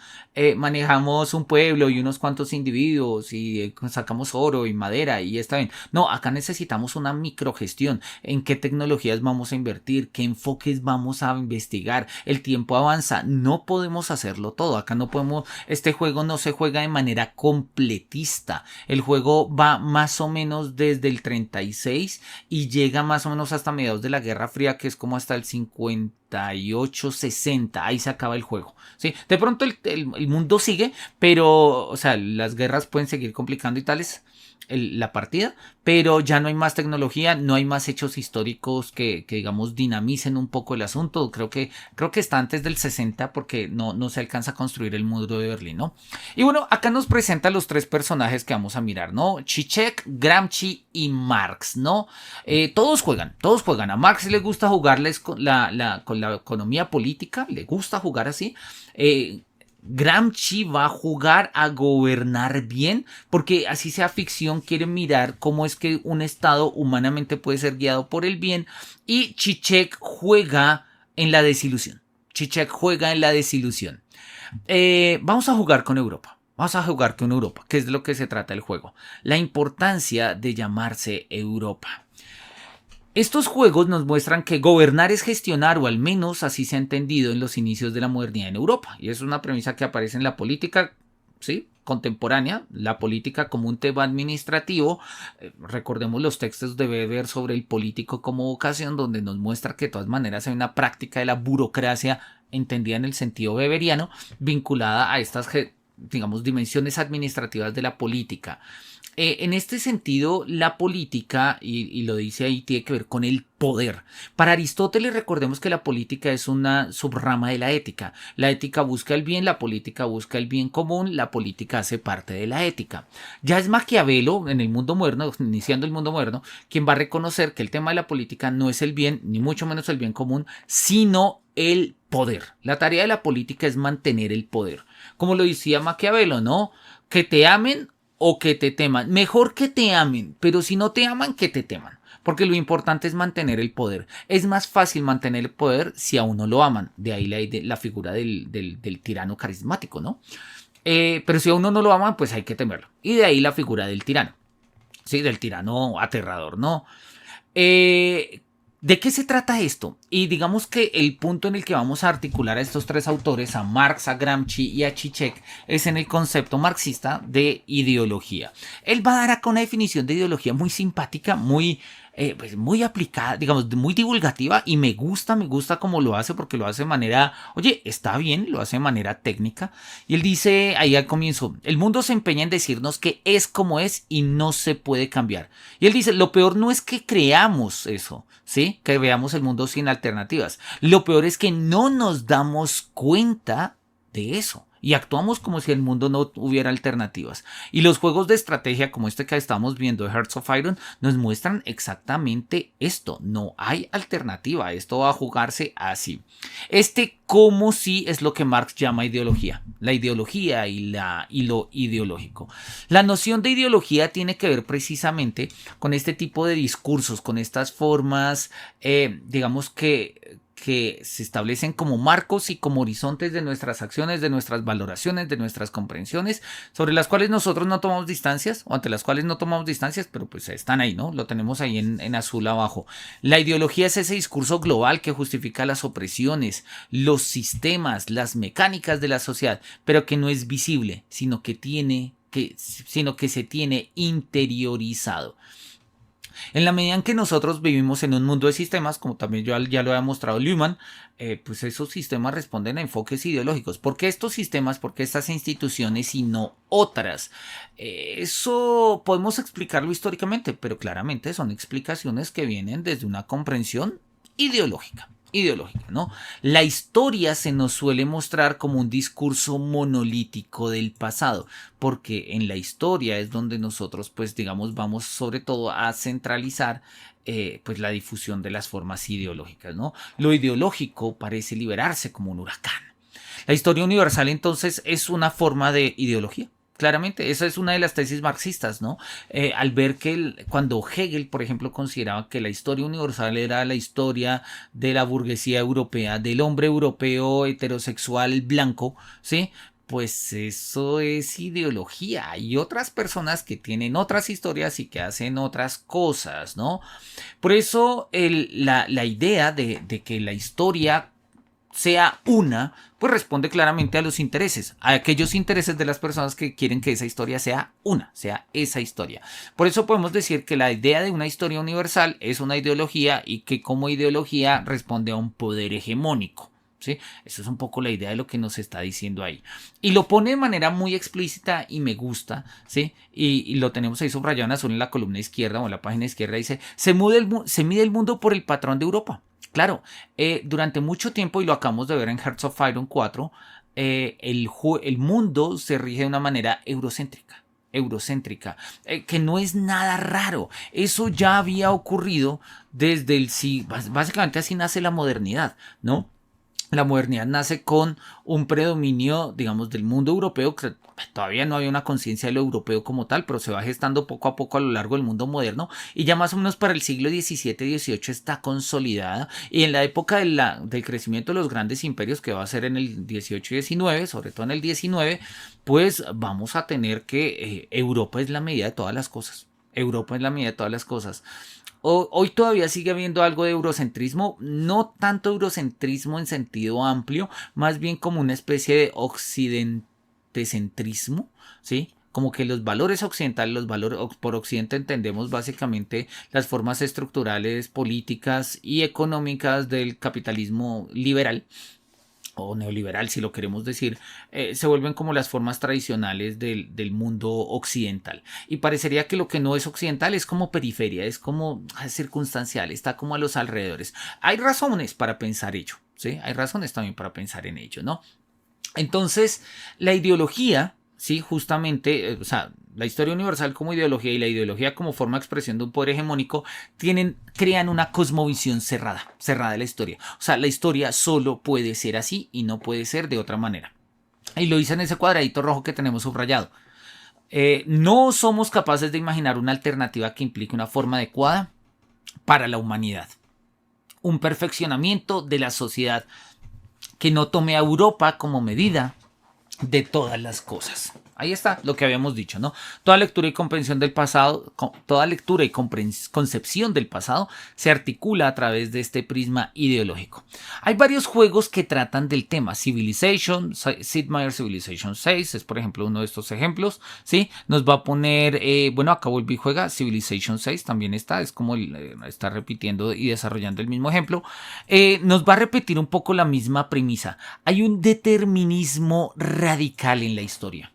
manejamos un pueblo y unos cuantos individuos y sacamos oro y madera y está bien. No, acá necesitamos una microgestión. ¿En qué tecnologías vamos a invertir? ¿Qué enfoques vamos a investigar? El tiempo avanza, no podemos hacerlo todo. Acá no podemos, este juego no se juega de manera completista. El juego va más o menos desde el 36 y llega más o menos hasta mediados de la Guerra Fría, que es como hasta el 58-60, ahí se acaba el juego, ¿sí? De pronto el mundo sigue, pero, o sea, las guerras pueden seguir complicando y tales la partida, pero ya no hay más tecnología, no hay más hechos históricos que digamos dinamicen un poco el asunto. Creo que está antes del 60 porque no se alcanza a construir el muro de Berlín, ¿no? Y bueno, acá nos presenta los tres personajes que vamos a mirar, ¿no? Zizek, Gramsci y Marx, ¿no? Todos juegan. A Marx le gusta jugarles con la economía política, le gusta jugar así. Gramsci va a jugar a gobernar bien, porque así sea ficción, quiere mirar cómo es que un estado humanamente puede ser guiado por el bien. Y Zizek juega en la desilusión. Vamos a jugar con Europa. Que es de lo que se trata el juego. La importancia de llamarse Europa. Estos juegos nos muestran que gobernar es gestionar, o al menos así se ha entendido en los inicios de la modernidad en Europa. Y es una premisa que aparece en la política, ¿sí?, contemporánea, la política como un tema administrativo. Recordemos los textos de Weber sobre el político como vocación, donde nos muestra que de todas maneras hay una práctica de la burocracia entendida en el sentido weberiano, vinculada a estas, digamos, dimensiones administrativas de la política. En este sentido, la política, y lo dice ahí, tiene que ver con el poder. Para Aristóteles, recordemos que la política es una subrama de la ética. La ética busca el bien, la política busca el bien común, la política hace parte de la ética. Ya es Maquiavelo, en el mundo moderno, iniciando el mundo moderno, quien va a reconocer que el tema de la política no es el bien, ni mucho menos el bien común, sino el poder. La tarea de la política es mantener el poder. Como lo decía Maquiavelo, ¿no? Que te amen o que te teman. Mejor que te amen, pero si no te aman, que te teman. porque lo importante es mantener el poder. Es más fácil mantener el poder si a uno lo aman, de ahí la figura del tirano carismático, ¿no? Pero si a uno no lo aman, pues hay que temerlo. Y de ahí la figura del tirano, ¿sí? Del tirano aterrador, ¿no? ¿De qué se trata esto? Y digamos que el punto en el que vamos a articular a estos tres autores, a Marx, a Gramsci y a Zizek, es en el concepto marxista de ideología. Él va a dar acá una definición de ideología muy simpática, pues muy aplicada, digamos, muy divulgativa, y me gusta cómo lo hace, porque lo hace de manera, oye, está bien, lo hace de manera técnica. Y él dice ahí al comienzo: el mundo se empeña en decirnos que es como es y no se puede cambiar. Y él dice: lo peor no es que creamos eso, ¿sí? Que veamos el mundo sin alternativas. Lo peor es que no nos damos cuenta de eso y actuamos como si el mundo no hubiera alternativas. Y los juegos de estrategia como este que estamos viendo de Hearts of Iron nos muestran exactamente esto. No hay alternativa. Esto va a jugarse así. Como si es lo que Marx llama ideología. La ideología y lo ideológico. La noción de ideología tiene que ver precisamente con este tipo de discursos, con estas formas, digamos que se establecen como marcos y como horizontes de nuestras acciones, de nuestras valoraciones, de nuestras comprensiones, sobre las cuales nosotros no tomamos distancias, o ante las cuales no tomamos distancias, pero pues están ahí, ¿no? Lo tenemos ahí en azul abajo. La ideología es ese discurso global que justifica las opresiones, los sistemas, las mecánicas de la sociedad, pero que no es visible, sino que se tiene interiorizado. En la medida en que nosotros vivimos en un mundo de sistemas, como también ya lo ha demostrado Luhmann, pues esos sistemas responden a enfoques ideológicos. ¿Por qué estos sistemas? ¿Por qué estas instituciones y no otras? Eso podemos explicarlo históricamente, pero claramente son explicaciones que vienen desde una comprensión ideológica, ¿no? La historia se nos suele mostrar como un discurso monolítico del pasado, porque en la historia es donde nosotros, pues digamos, vamos sobre todo a centralizar pues la difusión de las formas ideológicas, ¿no? Lo ideológico parece liberarse como un huracán. La historia universal entonces es una forma de ideología. Claramente, esa es una de las tesis marxistas, ¿no? Al ver que cuando Hegel, por ejemplo, consideraba que la historia universal era la historia de la burguesía europea, del hombre europeo heterosexual blanco, ¿sí? Pues eso es ideología. Hay otras personas que tienen otras historias y que hacen otras cosas, ¿no? Por eso la idea de que la historia sea una, pues responde claramente a los intereses, a aquellos intereses de las personas que quieren que esa historia sea una, sea esa historia. Por eso podemos decir que la idea de una historia universal es una ideología y que como ideología responde a un poder hegemónico. ¿Sí? Eso es un poco la idea de lo que nos está diciendo ahí. Y lo pone de manera muy explícita y me gusta, ¿sí? Y lo tenemos ahí subrayado en azul en la columna izquierda o en la página izquierda. Dice: se mide el mundo por el patrón de Europa. Claro, durante mucho tiempo, y lo acabamos de ver en Hearts of Iron 4, el mundo se rige de una manera eurocéntrica, que no es nada raro. Eso ya había ocurrido desde el siglo, básicamente así nace la modernidad, ¿no? La modernidad nace con un predominio, digamos, del mundo europeo. Que todavía no había una conciencia de lo europeo como tal, pero se va gestando poco a poco a lo largo del mundo moderno. Y ya más o menos para el siglo XVII-XVIII está consolidada. Y en la época del crecimiento de los grandes imperios, que va a ser en el 18 y 19, sobre todo en el 19, pues vamos a tener que Europa es la medida de todas las cosas. Europa es la medida de todas las cosas. Hoy todavía sigue habiendo algo de eurocentrismo, no tanto eurocentrismo en sentido amplio, más bien como una especie de occidentecentrismo, ¿sí? Como que los valores occidentales, por occidente entendemos básicamente las formas estructurales, políticas y económicas del capitalismo liberal, o neoliberal, si lo queremos decir, se vuelven como las formas tradicionales del mundo occidental. Y parecería que lo que no es occidental es como periferia, es como circunstancial, está como a los alrededores. Hay razones para pensar ello, ¿sí? Hay razones también para pensar en ello, ¿no? Entonces, la ideología, sí, justamente, o sea, la historia universal como ideología y la ideología como forma de expresión de un poder hegemónico crean una cosmovisión cerrada de la historia. O sea, la historia solo puede ser así y no puede ser de otra manera. Y lo dice en ese cuadradito rojo que tenemos subrayado. No somos capaces de imaginar una alternativa que implique una forma adecuada para la humanidad. Un perfeccionamiento de la sociedad que no tome a Europa como medida de todas las cosas. Ahí está lo que habíamos dicho, ¿no? Toda lectura y comprensión del pasado, toda lectura y concepción del pasado se articula a través de este prisma ideológico. Hay varios juegos que tratan del tema. Civilization, Sid Meier's Civilization 6 es por ejemplo uno de estos ejemplos, ¿sí? Nos va a poner, bueno, acá volví juega Civilization 6, también está, es como está repitiendo y desarrollando el mismo ejemplo. Nos va a repetir un poco la misma premisa. Hay un determinismo radical en la historia.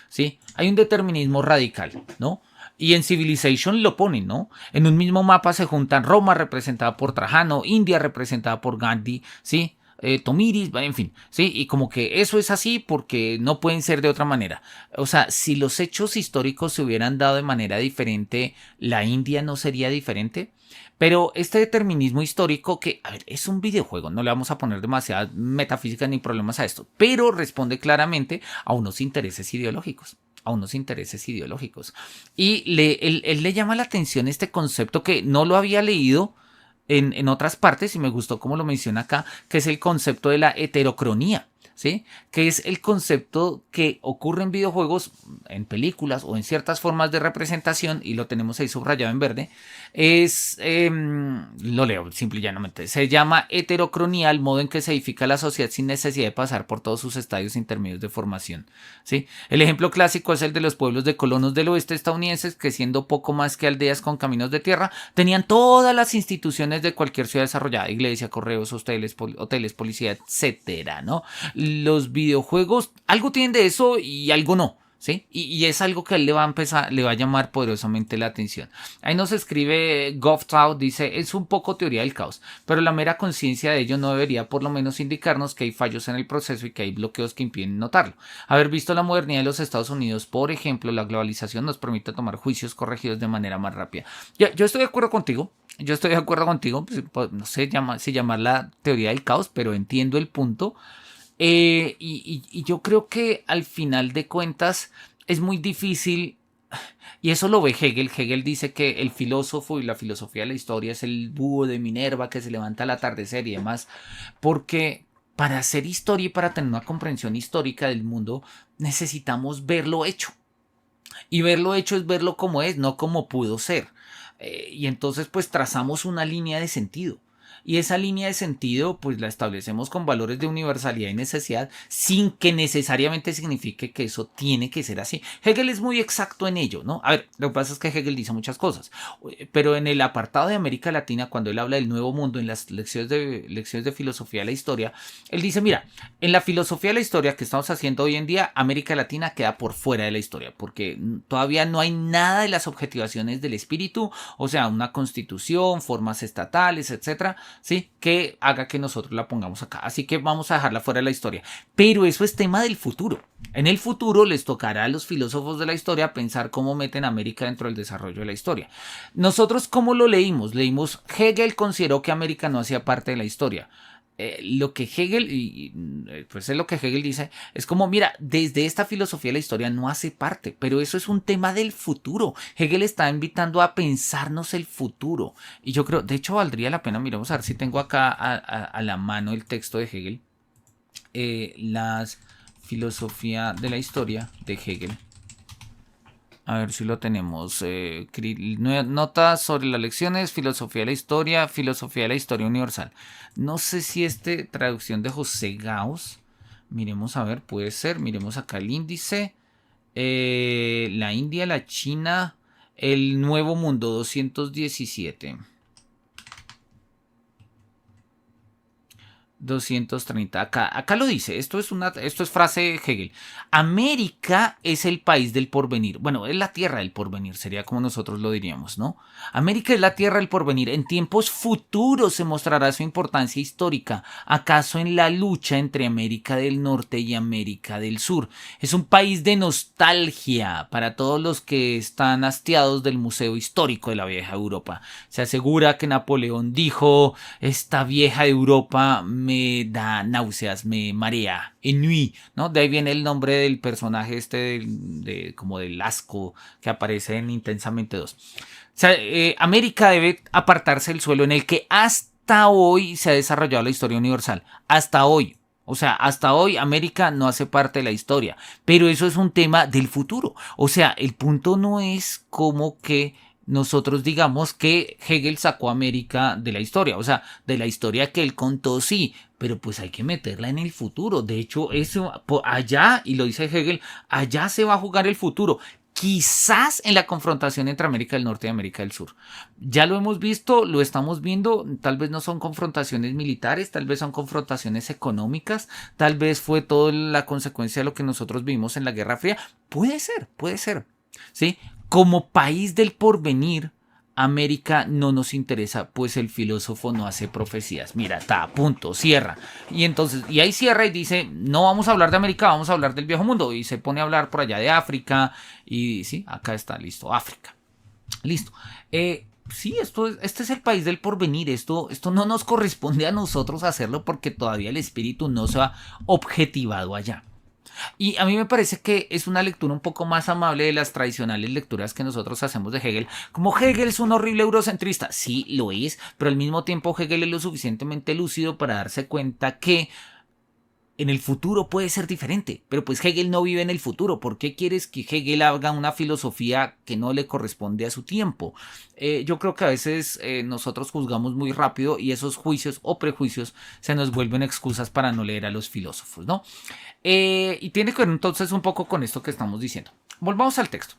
¿Sí? Hay un determinismo radical, ¿no? Y en Civilization lo ponen, ¿no? En un mismo mapa se juntan Roma representada por Trajano, India representada por Gandhi, ¿sí? Tomiris, en fin, ¿sí? Y como que eso es así porque no pueden ser de otra manera. O sea, si los hechos históricos se hubieran dado de manera diferente, ¿la India no sería diferente? Pero este determinismo histórico que, a ver, es un videojuego, no le vamos a poner demasiadas metafísicas ni problemas a esto, pero responde claramente a unos intereses ideológicos. A unos intereses ideológicos. Y él le llama la atención este concepto que no lo había leído en otras partes y me gustó como lo menciona acá, que es el concepto de la heterocronía. ¿Sí? Que es el concepto que ocurre en videojuegos, en películas o en ciertas formas de representación, y lo tenemos ahí subrayado en verde, lo leo simple y llanamente, se llama heterocronía, el modo en que se edifica la sociedad sin necesidad de pasar por todos sus estadios intermedios de formación. ¿Sí? El ejemplo clásico es el de los pueblos de colonos del oeste estadounidenses, que siendo poco más que aldeas con caminos de tierra, tenían todas las instituciones de cualquier ciudad desarrollada, iglesia, correos, hoteles, policía, etcétera, ¿no? Los videojuegos algo tienen de eso y algo no, ¿sí? Y es algo que a él le va a llamar poderosamente la atención. Ahí nos escribe Gofftrau, dice, es un poco teoría del caos, pero la mera conciencia de ello no debería por lo menos indicarnos que hay fallos en el proceso y que hay bloqueos que impiden notarlo. Haber visto la modernidad de los Estados Unidos, por ejemplo, la globalización nos permite tomar juicios corregidos de manera más rápida. Yo estoy de acuerdo contigo. Pues, no sé si llamarla teoría del caos, pero entiendo el punto. Y yo creo que al final de cuentas es muy difícil, y eso lo ve Hegel. Hegel dice que el filósofo y la filosofía de la historia es el búho de Minerva que se levanta al atardecer y demás, porque para hacer historia y para tener una comprensión histórica del mundo necesitamos verlo hecho. Y verlo hecho es verlo como es, no como pudo ser. Y entonces pues trazamos una línea de sentido. Y esa línea de sentido pues la establecemos con valores de universalidad y necesidad sin que necesariamente signifique que eso tiene que ser así. Hegel es muy exacto en ello, ¿no? A ver, lo que pasa es que Hegel dice muchas cosas, pero en el apartado de América Latina, cuando él habla del nuevo mundo en las lecciones de filosofía de la historia, él dice, mira, en la filosofía de la historia que estamos haciendo hoy en día, América Latina queda por fuera de la historia, porque todavía no hay nada de las objetivaciones del espíritu, o sea, una constitución, formas estatales, etcétera, ¿sí? Que haga que nosotros la pongamos acá. Así que vamos a dejarla fuera de la historia. Pero eso es tema del futuro. En el futuro les tocará a los filósofos de la historia pensar cómo meten a América dentro del desarrollo de la historia. Nosotros, ¿cómo lo leímos? Leímos, Hegel consideró que América no hacía parte de la historia. Lo que Hegel, pues es lo que Hegel dice, es como, mira, desde esta filosofía la historia no hace parte, pero eso es un tema del futuro. Hegel está invitando a pensarnos el futuro. Y yo creo, de hecho, valdría la pena, miremos a ver si tengo acá a la mano el texto de Hegel. La filosofía de la historia de Hegel. A ver si lo tenemos. Notas sobre las lecciones, filosofía de la historia universal. No sé si traducción de José Gauss. Miremos a ver, puede ser. Miremos acá el índice. La India, la China, el Nuevo Mundo 217. 230. Acá lo dice. Esto es frase de Hegel. América es el país del porvenir. Bueno, es la tierra del porvenir. Sería como nosotros lo diríamos, ¿no? América es la tierra del porvenir. En tiempos futuros se mostrará su importancia histórica. ¿Acaso en la lucha entre América del Norte y América del Sur? Es un país de nostalgia para todos los que están hastiados del Museo Histórico de la Vieja Europa. Se asegura que Napoleón dijo: esta vieja Europa me da náuseas, me marea, ennui, ¿no? De ahí viene el nombre del personaje como del asco que aparece en Intensamente 2. O sea, América debe apartarse del suelo en el que hasta hoy se ha desarrollado la historia universal. Hasta hoy. O sea, hasta hoy América no hace parte de la historia. Pero eso es un tema del futuro. O sea, el punto no es como que nosotros digamos que Hegel sacó a América de la historia. O sea, de la historia que él contó, sí. Pero pues hay que meterla en el futuro. De hecho, eso allá, y lo dice Hegel, allá se va a jugar el futuro. Quizás en la confrontación entre América del Norte y América del Sur. Ya lo hemos visto, lo estamos viendo, tal vez no son confrontaciones militares, tal vez son confrontaciones económicas, tal vez fue toda la consecuencia de lo que nosotros vimos en la Guerra Fría. Puede ser, ¿sí? Como país del porvenir, América no nos interesa, pues el filósofo no hace profecías. Mira, está, punto, cierra. Y entonces, y ahí cierra y dice, no vamos a hablar de América, vamos a hablar del viejo mundo. Y se pone a hablar por allá de África. Y sí, acá está, listo, África. Listo. Sí, este es el país del porvenir. Esto no nos corresponde a nosotros hacerlo porque todavía el espíritu no se ha objetivado allá. Y a mí me parece que es una lectura un poco más amable de las tradicionales lecturas que nosotros hacemos de Hegel. Como Hegel es un horrible eurocentrista, sí lo es, pero al mismo tiempo Hegel es lo suficientemente lúcido para darse cuenta que en el futuro puede ser diferente, pero pues Hegel no vive en el futuro. ¿Por qué quieres que Hegel haga una filosofía que no le corresponde a su tiempo? Yo creo que a veces nosotros juzgamos muy rápido y esos juicios o prejuicios se nos vuelven excusas para no leer a los filósofos, ¿no? Y tiene que ver entonces un poco con esto que estamos diciendo. Volvamos al texto.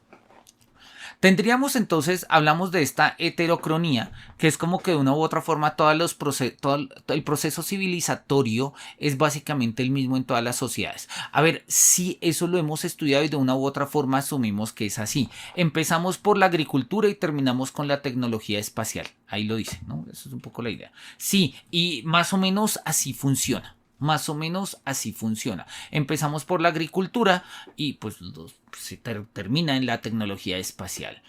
Tendríamos entonces, hablamos de esta heterocronía, que es como que de una u otra forma todo el proceso civilizatorio es básicamente el mismo en todas las sociedades. A ver, si eso lo hemos estudiado y de una u otra forma asumimos que es así. Empezamos por la agricultura y terminamos con la tecnología espacial. Ahí lo dice, ¿no? Eso es un poco la idea. Sí, y más o menos así funciona. Más o menos así funciona. Empezamos por la agricultura y pues se termina en la tecnología espacial.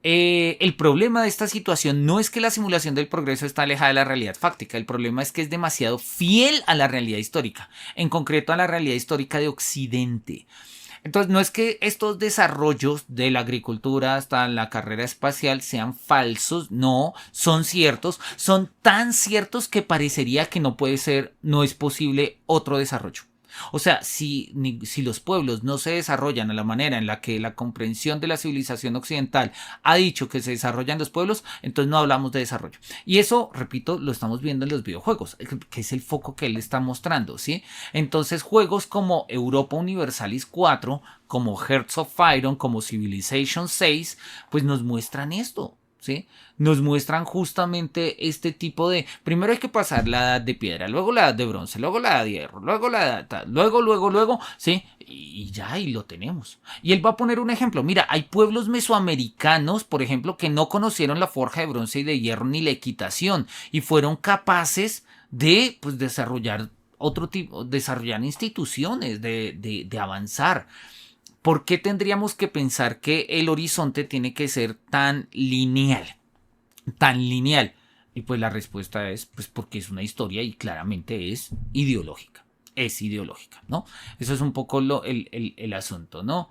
El problema de esta situación no es que la simulación del progreso está alejada de la realidad fáctica. El problema es que es demasiado fiel a la realidad histórica. En concreto a la realidad histórica de Occidente. Entonces, no es que estos desarrollos de la agricultura hasta la carrera espacial sean falsos, no, son ciertos, son tan ciertos que parecería que no es posible otro desarrollo. O sea, si los pueblos no se desarrollan a la manera en la que la comprensión de la civilización occidental ha dicho que se desarrollan los pueblos, entonces no hablamos de desarrollo. Y eso, repito, lo estamos viendo en los videojuegos, que es el foco que él está mostrando, ¿sí? Entonces, juegos como Europa Universalis 4, como Hearts of Iron, como Civilization 6, pues nos muestran esto. ¿Sí? Nos muestran justamente este tipo de... Primero hay que pasar la edad de piedra, luego la edad de bronce, luego la edad de hierro, luego la edad... Luego, ¿sí? Y ya, y lo tenemos. Y él va a poner un ejemplo. Mira, hay pueblos mesoamericanos, por ejemplo, que no conocieron la forja de bronce y de hierro ni la equitación y fueron capaces de, pues, desarrollar otro tipo, desarrollar instituciones, de avanzar. ¿Por qué tendríamos que pensar que el horizonte tiene que ser tan lineal? Tan lineal. Y pues la respuesta es pues porque es una historia y claramente es ideológica. Es ideológica, ¿no? Eso es un poco el asunto, ¿no?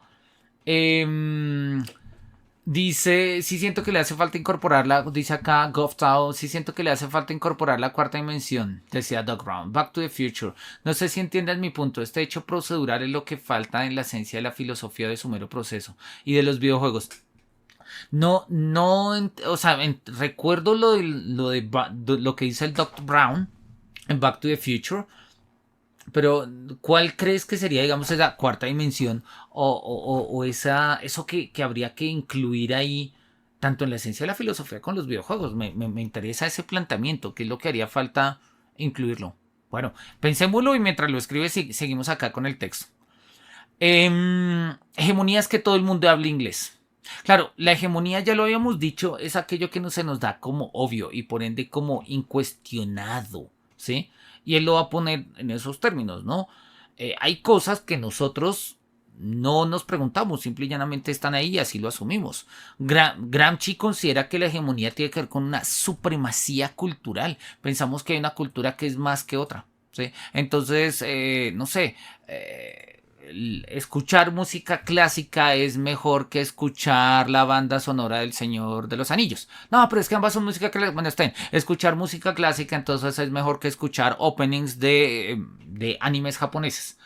Dice, sí siento que le hace falta incorporarla, dice acá Goftao, sí siento que le hace falta incorporar la cuarta dimensión, decía Doug Brown, Back to the Future. No sé si entiendes mi punto, este hecho procedural es lo que falta en la esencia de la filosofía de su mero proceso y de los videojuegos. No, o sea, recuerdo lo que dice el Doug Brown en Back to the Future, pero ¿cuál crees que sería, digamos, esa cuarta dimensión o eso que habría que incluir ahí, tanto en la esencia de la filosofía con los videojuegos? Me interesa ese planteamiento, ¿qué es lo que haría falta incluirlo? Bueno, pensémoslo y mientras lo escribes seguimos acá con el texto. Hegemonía es que todo el mundo hable inglés. Claro, la hegemonía, ya lo habíamos dicho, es aquello que no se nos da como obvio y por ende como incuestionado, ¿sí? Y él lo va a poner en esos términos, ¿no? Hay cosas que nosotros no nos preguntamos, simple y llanamente están ahí y así lo asumimos. Gramsci considera que la hegemonía tiene que ver con una supremacía cultural. Pensamos que hay una cultura que es más que otra, ¿sí? Entonces, no sé, escuchar música clásica es mejor que escuchar la banda sonora del Señor de los Anillos. No, pero es que ambas son música clásica. Bueno, estén, escuchar música clásica entonces es mejor que escuchar openings de animes japoneses.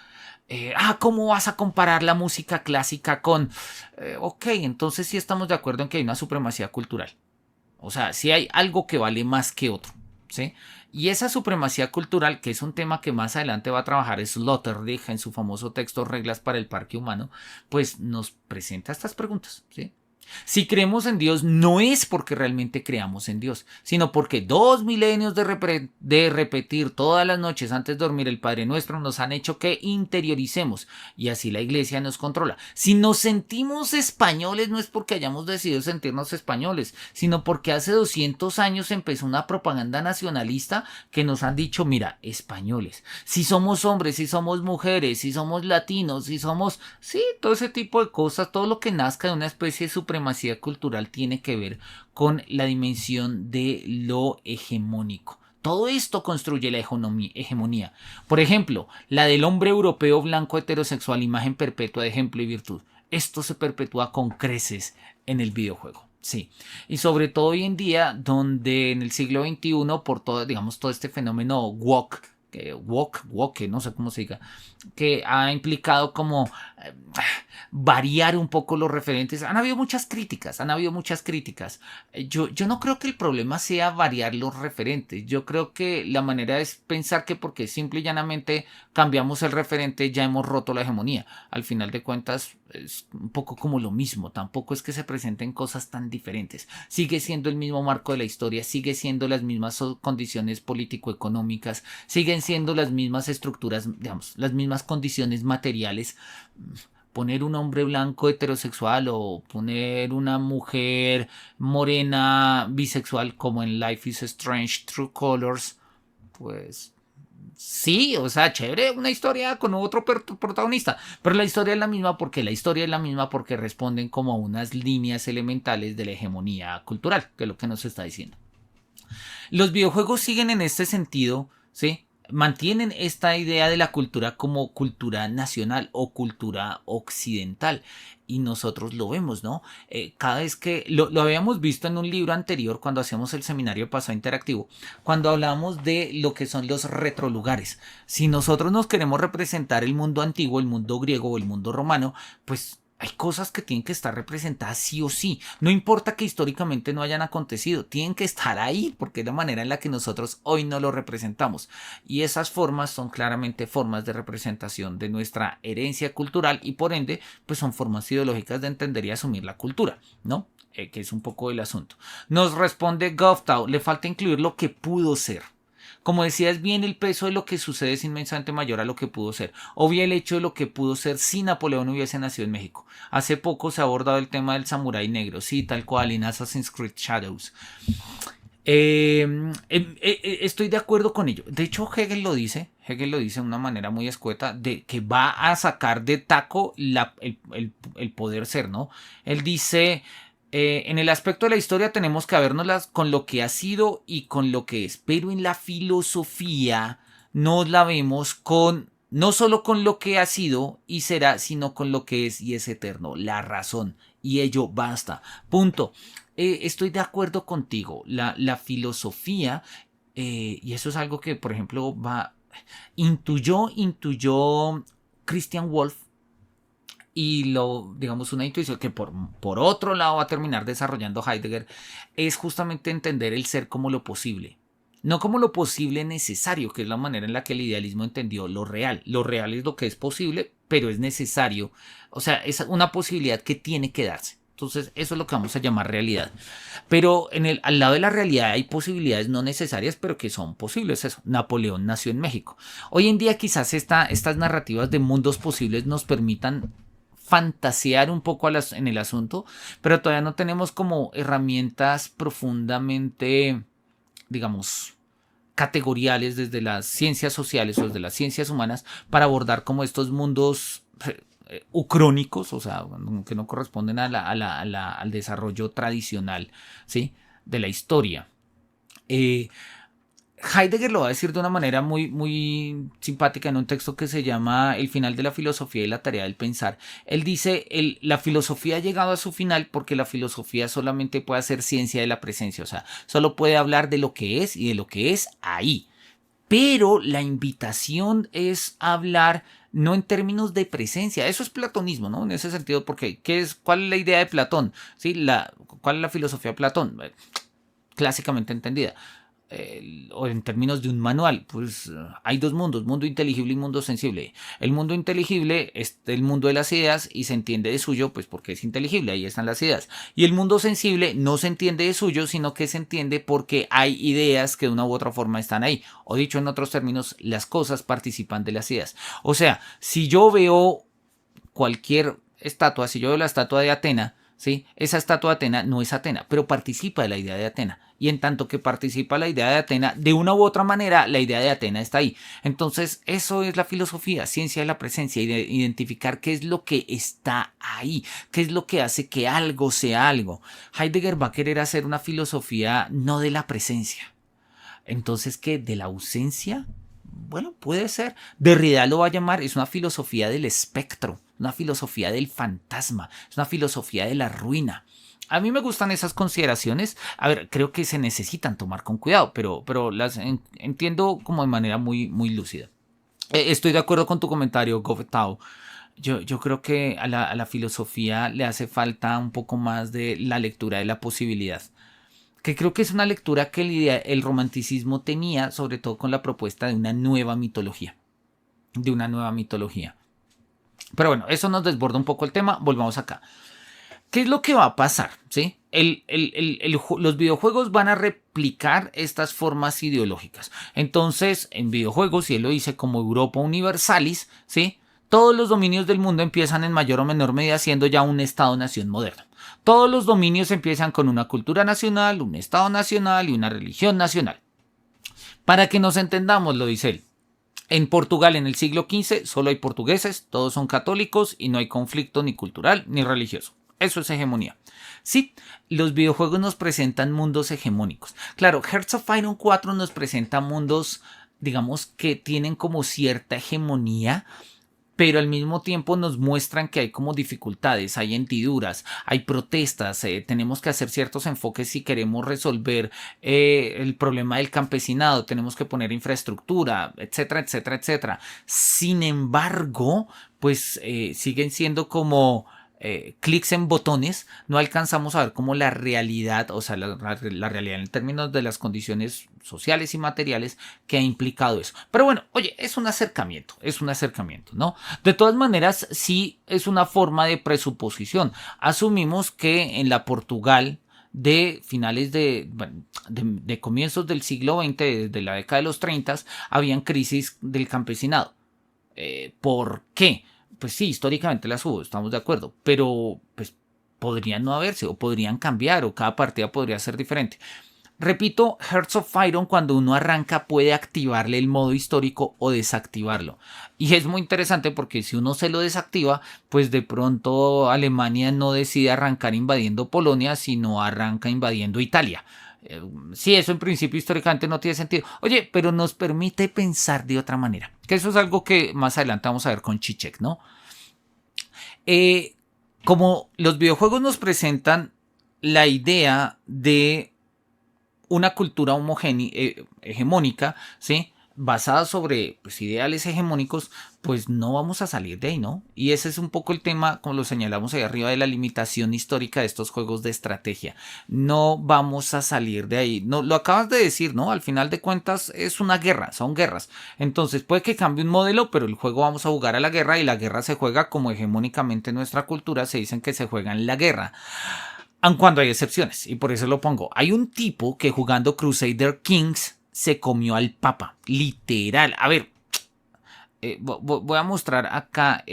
¿Cómo vas a comparar la música clásica con... ok, entonces sí estamos de acuerdo en que hay una supremacía cultural. O sea, sí hay algo que vale más que otro, ¿sí? Y esa supremacía cultural, que es un tema que más adelante va a trabajar Sloterdijk en su famoso texto Reglas para el Parque Humano, pues nos presenta estas preguntas, ¿sí? Si creemos en Dios, no es porque realmente creamos en Dios, sino porque 2 milenios de repetir todas las noches antes de dormir el Padre Nuestro nos han hecho que interioricemos y así la iglesia nos controla. Si nos sentimos españoles, no es porque hayamos decidido sentirnos españoles, sino porque hace 200 años empezó una propaganda nacionalista que nos han dicho, mira, españoles, si somos hombres, si somos mujeres, si somos latinos, si somos, sí, todo ese tipo de cosas, todo lo que nazca de una especie de supremacía cultural tiene que ver con la dimensión de lo hegemónico. Todo esto construye la hegemonía. Por ejemplo, la del hombre europeo blanco heterosexual, imagen perpetua de ejemplo y virtud. Esto se perpetúa con creces en el videojuego. Sí, y sobre todo hoy en día, donde en el siglo XXI, por todo, digamos, todo este fenómeno woke, no sé cómo se diga, que ha implicado como variar un poco los referentes. Han habido muchas críticas, Yo no creo que el problema sea variar los referentes. Yo creo que la manera es pensar que porque simple y llanamente cambiamos el referente ya hemos roto la hegemonía. Al final de cuentas es un poco como lo mismo. Tampoco es que se presenten cosas tan diferentes. Sigue siendo el mismo marco de la historia, sigue siendo las mismas condiciones político-económicas, siguen siendo las mismas estructuras, digamos, las mismas condiciones materiales. Poner un hombre blanco heterosexual o poner una mujer morena bisexual como en Life is Strange True Colors, pues sí, o sea, chévere, una historia con otro protagonista, pero la historia es la misma porque responden como a unas líneas elementales de la hegemonía cultural, que es lo que nos está diciendo. Los videojuegos siguen en este sentido, ¿sí? Mantienen esta idea de la cultura como cultura nacional o cultura occidental. Y nosotros lo vemos, ¿no? Cada vez que lo habíamos visto en un libro anterior cuando hacíamos el seminario pasado interactivo, cuando hablábamos de lo que son los retrolugares. Si nosotros nos queremos representar el mundo antiguo, el mundo griego o el mundo romano, pues hay cosas que tienen que estar representadas sí o sí. No importa que históricamente no hayan acontecido, tienen que estar ahí porque es la manera en la que nosotros hoy no lo representamos. Y esas formas son claramente formas de representación de nuestra herencia cultural y por ende, pues son formas ideológicas de entender y asumir la cultura, ¿no? Que es un poco el asunto. Nos responde Goftau, le falta incluir lo que pudo ser. Como decía, es bien el peso de lo que sucede es inmensamente mayor a lo que pudo ser. O bien el hecho de lo que pudo ser si Napoleón hubiese nacido en México. Hace poco se ha abordado el tema del samurái negro, sí, tal cual, en Assassin's Creed Shadows. Estoy de acuerdo con ello. De hecho, Hegel lo dice de una manera muy escueta, de que va a sacar de taco el poder ser, ¿no? Él dice... en el aspecto de la historia tenemos que vernoslas con lo que ha sido y con lo que es, pero en la filosofía nos la vemos con no solo con lo que ha sido y será, sino con lo que es y es eterno, la razón, y ello basta. Punto. Estoy de acuerdo contigo. La filosofía, y eso es algo que, por ejemplo, intuyó Christian Wolff y digamos, una intuición que por otro lado va a terminar desarrollando Heidegger, es justamente entender el ser como lo posible. No como lo posible necesario, que es la manera en la que el idealismo entendió lo real. Lo real es lo que es posible, pero es necesario. O sea, es una posibilidad que tiene que darse. Entonces, eso es lo que vamos a llamar realidad. Pero al lado de la realidad hay posibilidades no necesarias, pero que son posibles. Eso. Napoleón nació en México. Hoy en día quizás estas narrativas de mundos posibles nos permitan fantasear un poco en el asunto, pero todavía no tenemos como herramientas profundamente, digamos, categoriales desde las ciencias sociales o desde las ciencias humanas para abordar como estos mundos ucrónicos, o sea, que no corresponden al desarrollo tradicional, ¿sí? De la historia. Heidegger lo va a decir de una manera muy simpática en un texto que se llama El final de la filosofía y la tarea del pensar. Él dice, la filosofía ha llegado a su final porque la filosofía solamente puede hacer ciencia de la presencia, o sea, solo puede hablar de lo que es y de lo que es ahí. Pero la invitación es hablar no en términos de presencia. Eso es platonismo, ¿no? En ese sentido, porque ¿cuál es la idea de Platón? ¿Sí? ¿Cuál es la filosofía de Platón? Clásicamente entendida. O en términos de un manual, pues hay dos mundos, mundo inteligible y mundo sensible. El mundo inteligible es el mundo de las ideas y se entiende de suyo, pues porque es inteligible, ahí están las ideas. Y el mundo sensible no se entiende de suyo, sino que se entiende porque hay ideas que de una u otra forma están ahí. O dicho en otros términos, las cosas participan de las ideas. O sea, si yo veo cualquier estatua, si yo veo la estatua de Atena, ¿sí? Esa estatua de Atena no es Atena, pero participa de la idea de Atena. Y en tanto que participa la idea de Atena, de una u otra manera, la idea de Atena está ahí. Entonces, eso es la filosofía, ciencia de la presencia, identificar qué es lo que está ahí, qué es lo que hace que algo sea algo. Heidegger va a querer hacer una filosofía no de la presencia. Entonces, ¿qué? ¿De la ausencia? Bueno, puede ser. Derrida lo va a llamar, es una filosofía del espectro, una filosofía del fantasma, es una filosofía de la ruina. A mí me gustan esas consideraciones. A ver, creo que se necesitan tomar con cuidado, pero las entiendo como de manera muy lúcida. Estoy de acuerdo con tu comentario, Govetao. Yo creo que a la filosofía le hace falta un poco más de la lectura de la posibilidad, que creo que es una lectura que el romanticismo tenía, sobre todo con la propuesta de una nueva mitología. De una nueva mitología. Pero bueno, eso nos desborda un poco el tema. Volvamos acá. ¿Qué es lo que va a pasar? ¿Sí? Los videojuegos van a replicar estas formas ideológicas. Entonces, en videojuegos, y él lo dice como Europa Universalis, ¿sí? Todos los dominios del mundo empiezan en mayor o menor medida siendo ya un Estado-nación moderno. Todos los dominios empiezan con una cultura nacional, un Estado nacional y una religión nacional. Para que nos entendamos, lo dice él. En Portugal en el siglo XV solo hay portugueses, todos son católicos y no hay conflicto ni cultural ni religioso. Eso es hegemonía. Sí, los videojuegos nos presentan mundos hegemónicos. Claro, Hearts of Iron 4 nos presenta mundos, digamos, que tienen como cierta hegemonía, pero al mismo tiempo nos muestran que hay como dificultades, hay hendiduras, hay protestas, tenemos que hacer ciertos enfoques si queremos resolver el problema del campesinado, tenemos que poner infraestructura, etcétera, etcétera, etcétera. Sin embargo, pues siguen siendo como clics en botones, no alcanzamos a ver como la realidad, o sea, la realidad en términos de las condiciones sociales y materiales que ha implicado eso. Pero bueno, oye, es un acercamiento, ¿no? De todas maneras, sí es una forma de presuposición. Asumimos que en la Portugal de finales de comienzos del siglo XX, desde la década de los 30, habían crisis del campesinado. ¿Por qué? Pues sí, históricamente las hubo, estamos de acuerdo, pero pues podrían no haberse o podrían cambiar o cada partida podría ser diferente. Repito, Hearts of Iron cuando uno arranca puede activarle el modo histórico o desactivarlo. Y es muy interesante porque si uno se lo desactiva, pues de pronto Alemania no decide arrancar invadiendo Polonia, sino arranca invadiendo Italia. Sí, eso en principio históricamente no tiene sentido. Oye, pero nos permite pensar de otra manera. Que eso es algo que más adelante vamos a ver con Zizek, ¿no? Como los videojuegos nos presentan la idea de una cultura hegemónica, ¿sí? Basada sobre pues, ideales hegemónicos, pues no vamos a salir de ahí, ¿no? Y ese es un poco el tema, como lo señalamos ahí arriba, de la limitación histórica de estos juegos de estrategia. No vamos a salir de ahí. No, lo acabas de decir, ¿no? Al final de cuentas es una guerra, son guerras. Entonces puede que cambie un modelo, pero el juego vamos a jugar a la guerra y la guerra se juega como hegemónicamente en nuestra cultura se dicen que se juega en la guerra. Aun cuando hay excepciones, y por eso lo pongo. Hay un tipo que jugando Crusader Kings se comió al Papa, literal. A ver, voy a mostrar acá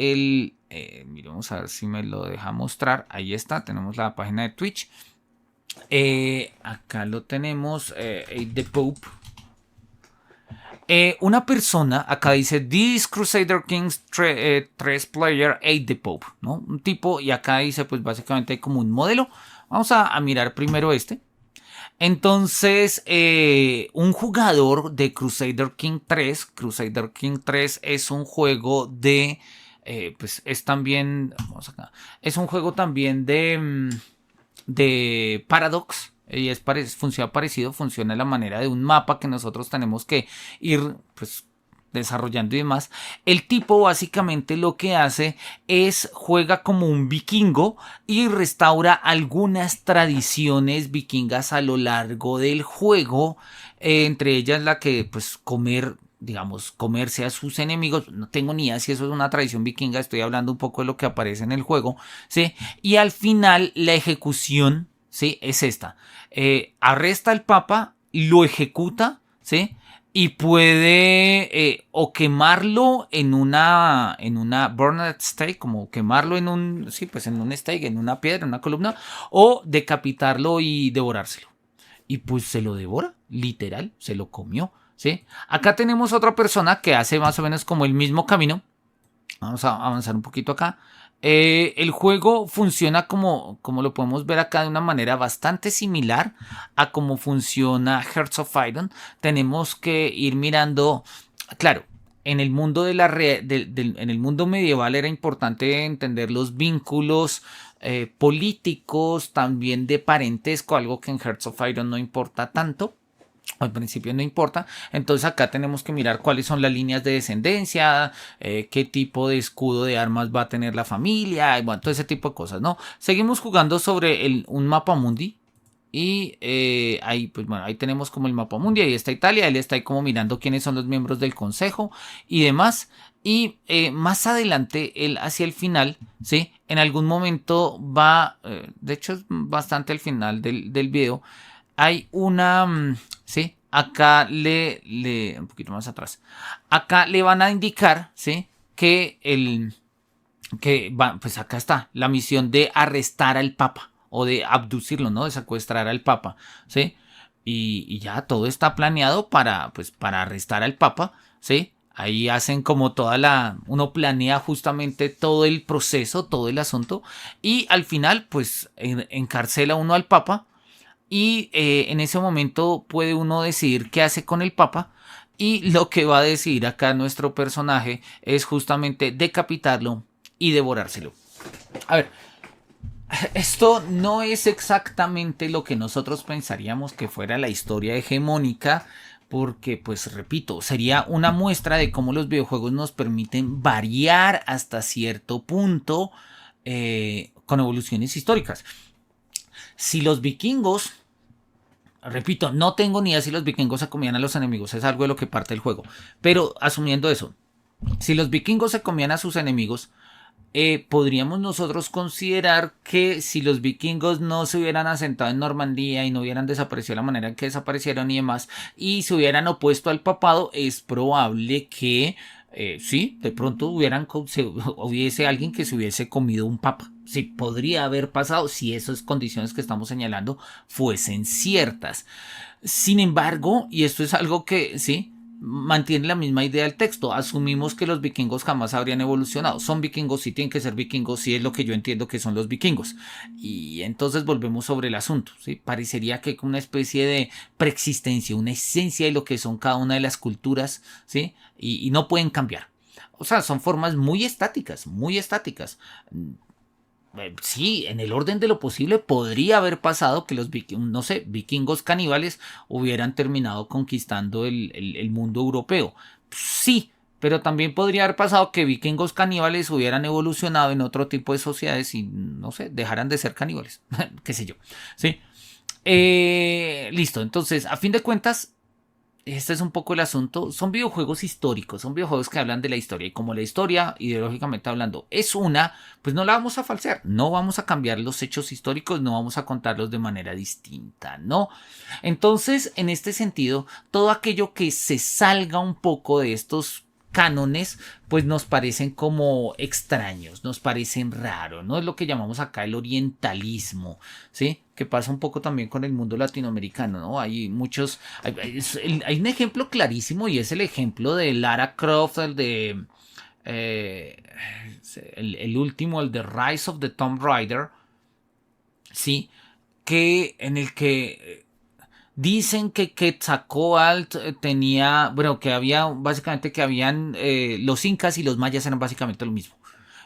vamos a ver si me lo deja mostrar. Ahí está, tenemos la página de Twitch. Acá lo tenemos, The Pope. Una persona, acá dice, This Crusader Kings 3 player ate the Pope, ¿no? Un tipo, y acá dice, pues básicamente hay como un modelo. Vamos a mirar primero este. Entonces, un jugador de Crusader King 3 es un juego de, pues es también, vamos acá, es un juego también de Paradox. Y funciona parecido, funciona de la manera de un mapa que nosotros tenemos que ir, pues, desarrollando y demás. El tipo básicamente lo que hace es juega como un vikingo y restaura algunas tradiciones vikingas a lo largo del juego, entre ellas la que pues comer, digamos, comerse a sus enemigos. No tengo ni idea si eso es una tradición vikinga, estoy hablando un poco de lo que aparece en el juego, ¿sí? Y al final la ejecución, ¿sí? Es esta. Arresta al papa, lo ejecuta, ¿sí? Y puede o quemarlo en una burned stake, como quemarlo en un, sí, pues en un stake, en una piedra, en una columna, o decapitarlo y devorárselo. Y pues se lo devora, literal, se lo comió, ¿sí? Acá tenemos otra persona que hace más o menos como el mismo camino. Vamos a avanzar un poquito acá. El juego funciona como lo podemos ver acá de una manera bastante similar a cómo funciona Hearts of Iron. Tenemos que ir mirando, claro, en el mundo en el mundo medieval era importante entender los vínculos políticos, también de parentesco, algo que en Hearts of Iron no importa tanto. Al principio no importa, entonces acá tenemos que mirar cuáles son las líneas de descendencia, qué tipo de escudo de armas va a tener la familia, y bueno, todo ese tipo de cosas, ¿no? Seguimos jugando sobre un mapa mundi y ahí, pues bueno, ahí tenemos como el mapa mundi, ahí está Italia, él está ahí como mirando quiénes son los miembros del consejo y demás. Y más adelante, él hacia el final, ¿sí? En algún momento va, de hecho es bastante al final del video, hay una, ¿sí? Acá un poquito más atrás, acá le van a indicar, ¿sí? Pues acá está, la misión de arrestar al Papa, o de abducirlo, ¿no? De secuestrar al Papa, ¿sí? Y ya todo está planeado para arrestar al Papa, ¿sí? Ahí hacen como uno planea justamente todo el proceso, todo el asunto, y al final, pues, encarcela uno al Papa, y en ese momento puede uno decidir qué hace con el Papa. Y lo que va a decidir acá nuestro personaje es justamente decapitarlo y devorárselo. A ver, esto no es exactamente lo que nosotros pensaríamos que fuera la historia hegemónica, porque pues repito, sería una muestra de cómo los videojuegos nos permiten variar hasta cierto punto con evoluciones históricas. Si los vikingos, repito, no tengo ni idea si los vikingos se comían a los enemigos, es algo de lo que parte el juego, pero asumiendo eso, si los vikingos se comían a sus enemigos, podríamos nosotros considerar que si los vikingos no se hubieran asentado en Normandía y no hubieran desaparecido de la manera en que desaparecieron y demás, y se hubieran opuesto al papado, es probable que sí, de pronto hubiese alguien que se hubiese comido un papa. Sí, podría haber pasado si esas condiciones que estamos señalando fuesen ciertas. Sin embargo, y esto es algo que sí, mantiene la misma idea del texto. Asumimos que los vikingos jamás habrían evolucionado. Son vikingos, sí tienen que ser vikingos, sí es lo que yo entiendo que son los vikingos. Y entonces volvemos sobre el asunto. ¿Sí? Parecería que una especie de preexistencia, una esencia de lo que son cada una de las culturas, ¿sí? Y no pueden cambiar. O sea, son formas muy estáticas, muy estáticas. Sí, en el orden de lo posible podría haber pasado que los no sé, vikingos caníbales hubieran terminado conquistando el mundo europeo. Sí, pero también podría haber pasado que vikingos caníbales hubieran evolucionado en otro tipo de sociedades y, no sé, dejaran de ser caníbales. Qué sé yo. Sí. Listo, entonces, a fin de cuentas, este es un poco el asunto. Son videojuegos históricos, son videojuegos que hablan de la historia. Y como la historia, ideológicamente hablando, es una, pues no la vamos a falsear. No vamos a cambiar los hechos históricos, no vamos a contarlos de manera distinta, ¿no? Entonces, en este sentido, todo aquello que se salga un poco de estos cánones, pues nos parecen como extraños, nos parecen raros, ¿no? Es lo que llamamos acá el orientalismo, ¿sí? Que pasa un poco también con el mundo latinoamericano, ¿no? Hay muchos, hay un ejemplo clarísimo y es el ejemplo de Lara Croft, eh, el último, el de Rise of the Tomb Raider, ¿sí? En el que Dicen que Quetzalcóatl tenía, bueno, que había básicamente que habían los incas y los mayas eran básicamente lo mismo.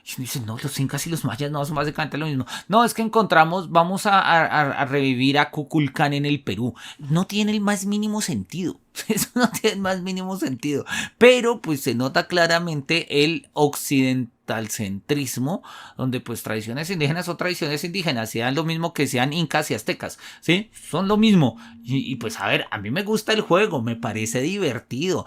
Y uno dice, no, los incas y los mayas no son básicamente lo mismo. No, es que encontramos, vamos a revivir a Kukulcán en el Perú. No tiene el más mínimo sentido. Eso no tiene el más mínimo sentido. Pero pues se nota claramente el occidentalcentrismo, donde pues tradiciones indígenas son tradiciones indígenas, sean lo mismo que sean incas y aztecas, ¿sí? Son lo mismo. Y pues a ver, a mí me gusta el juego, me parece divertido.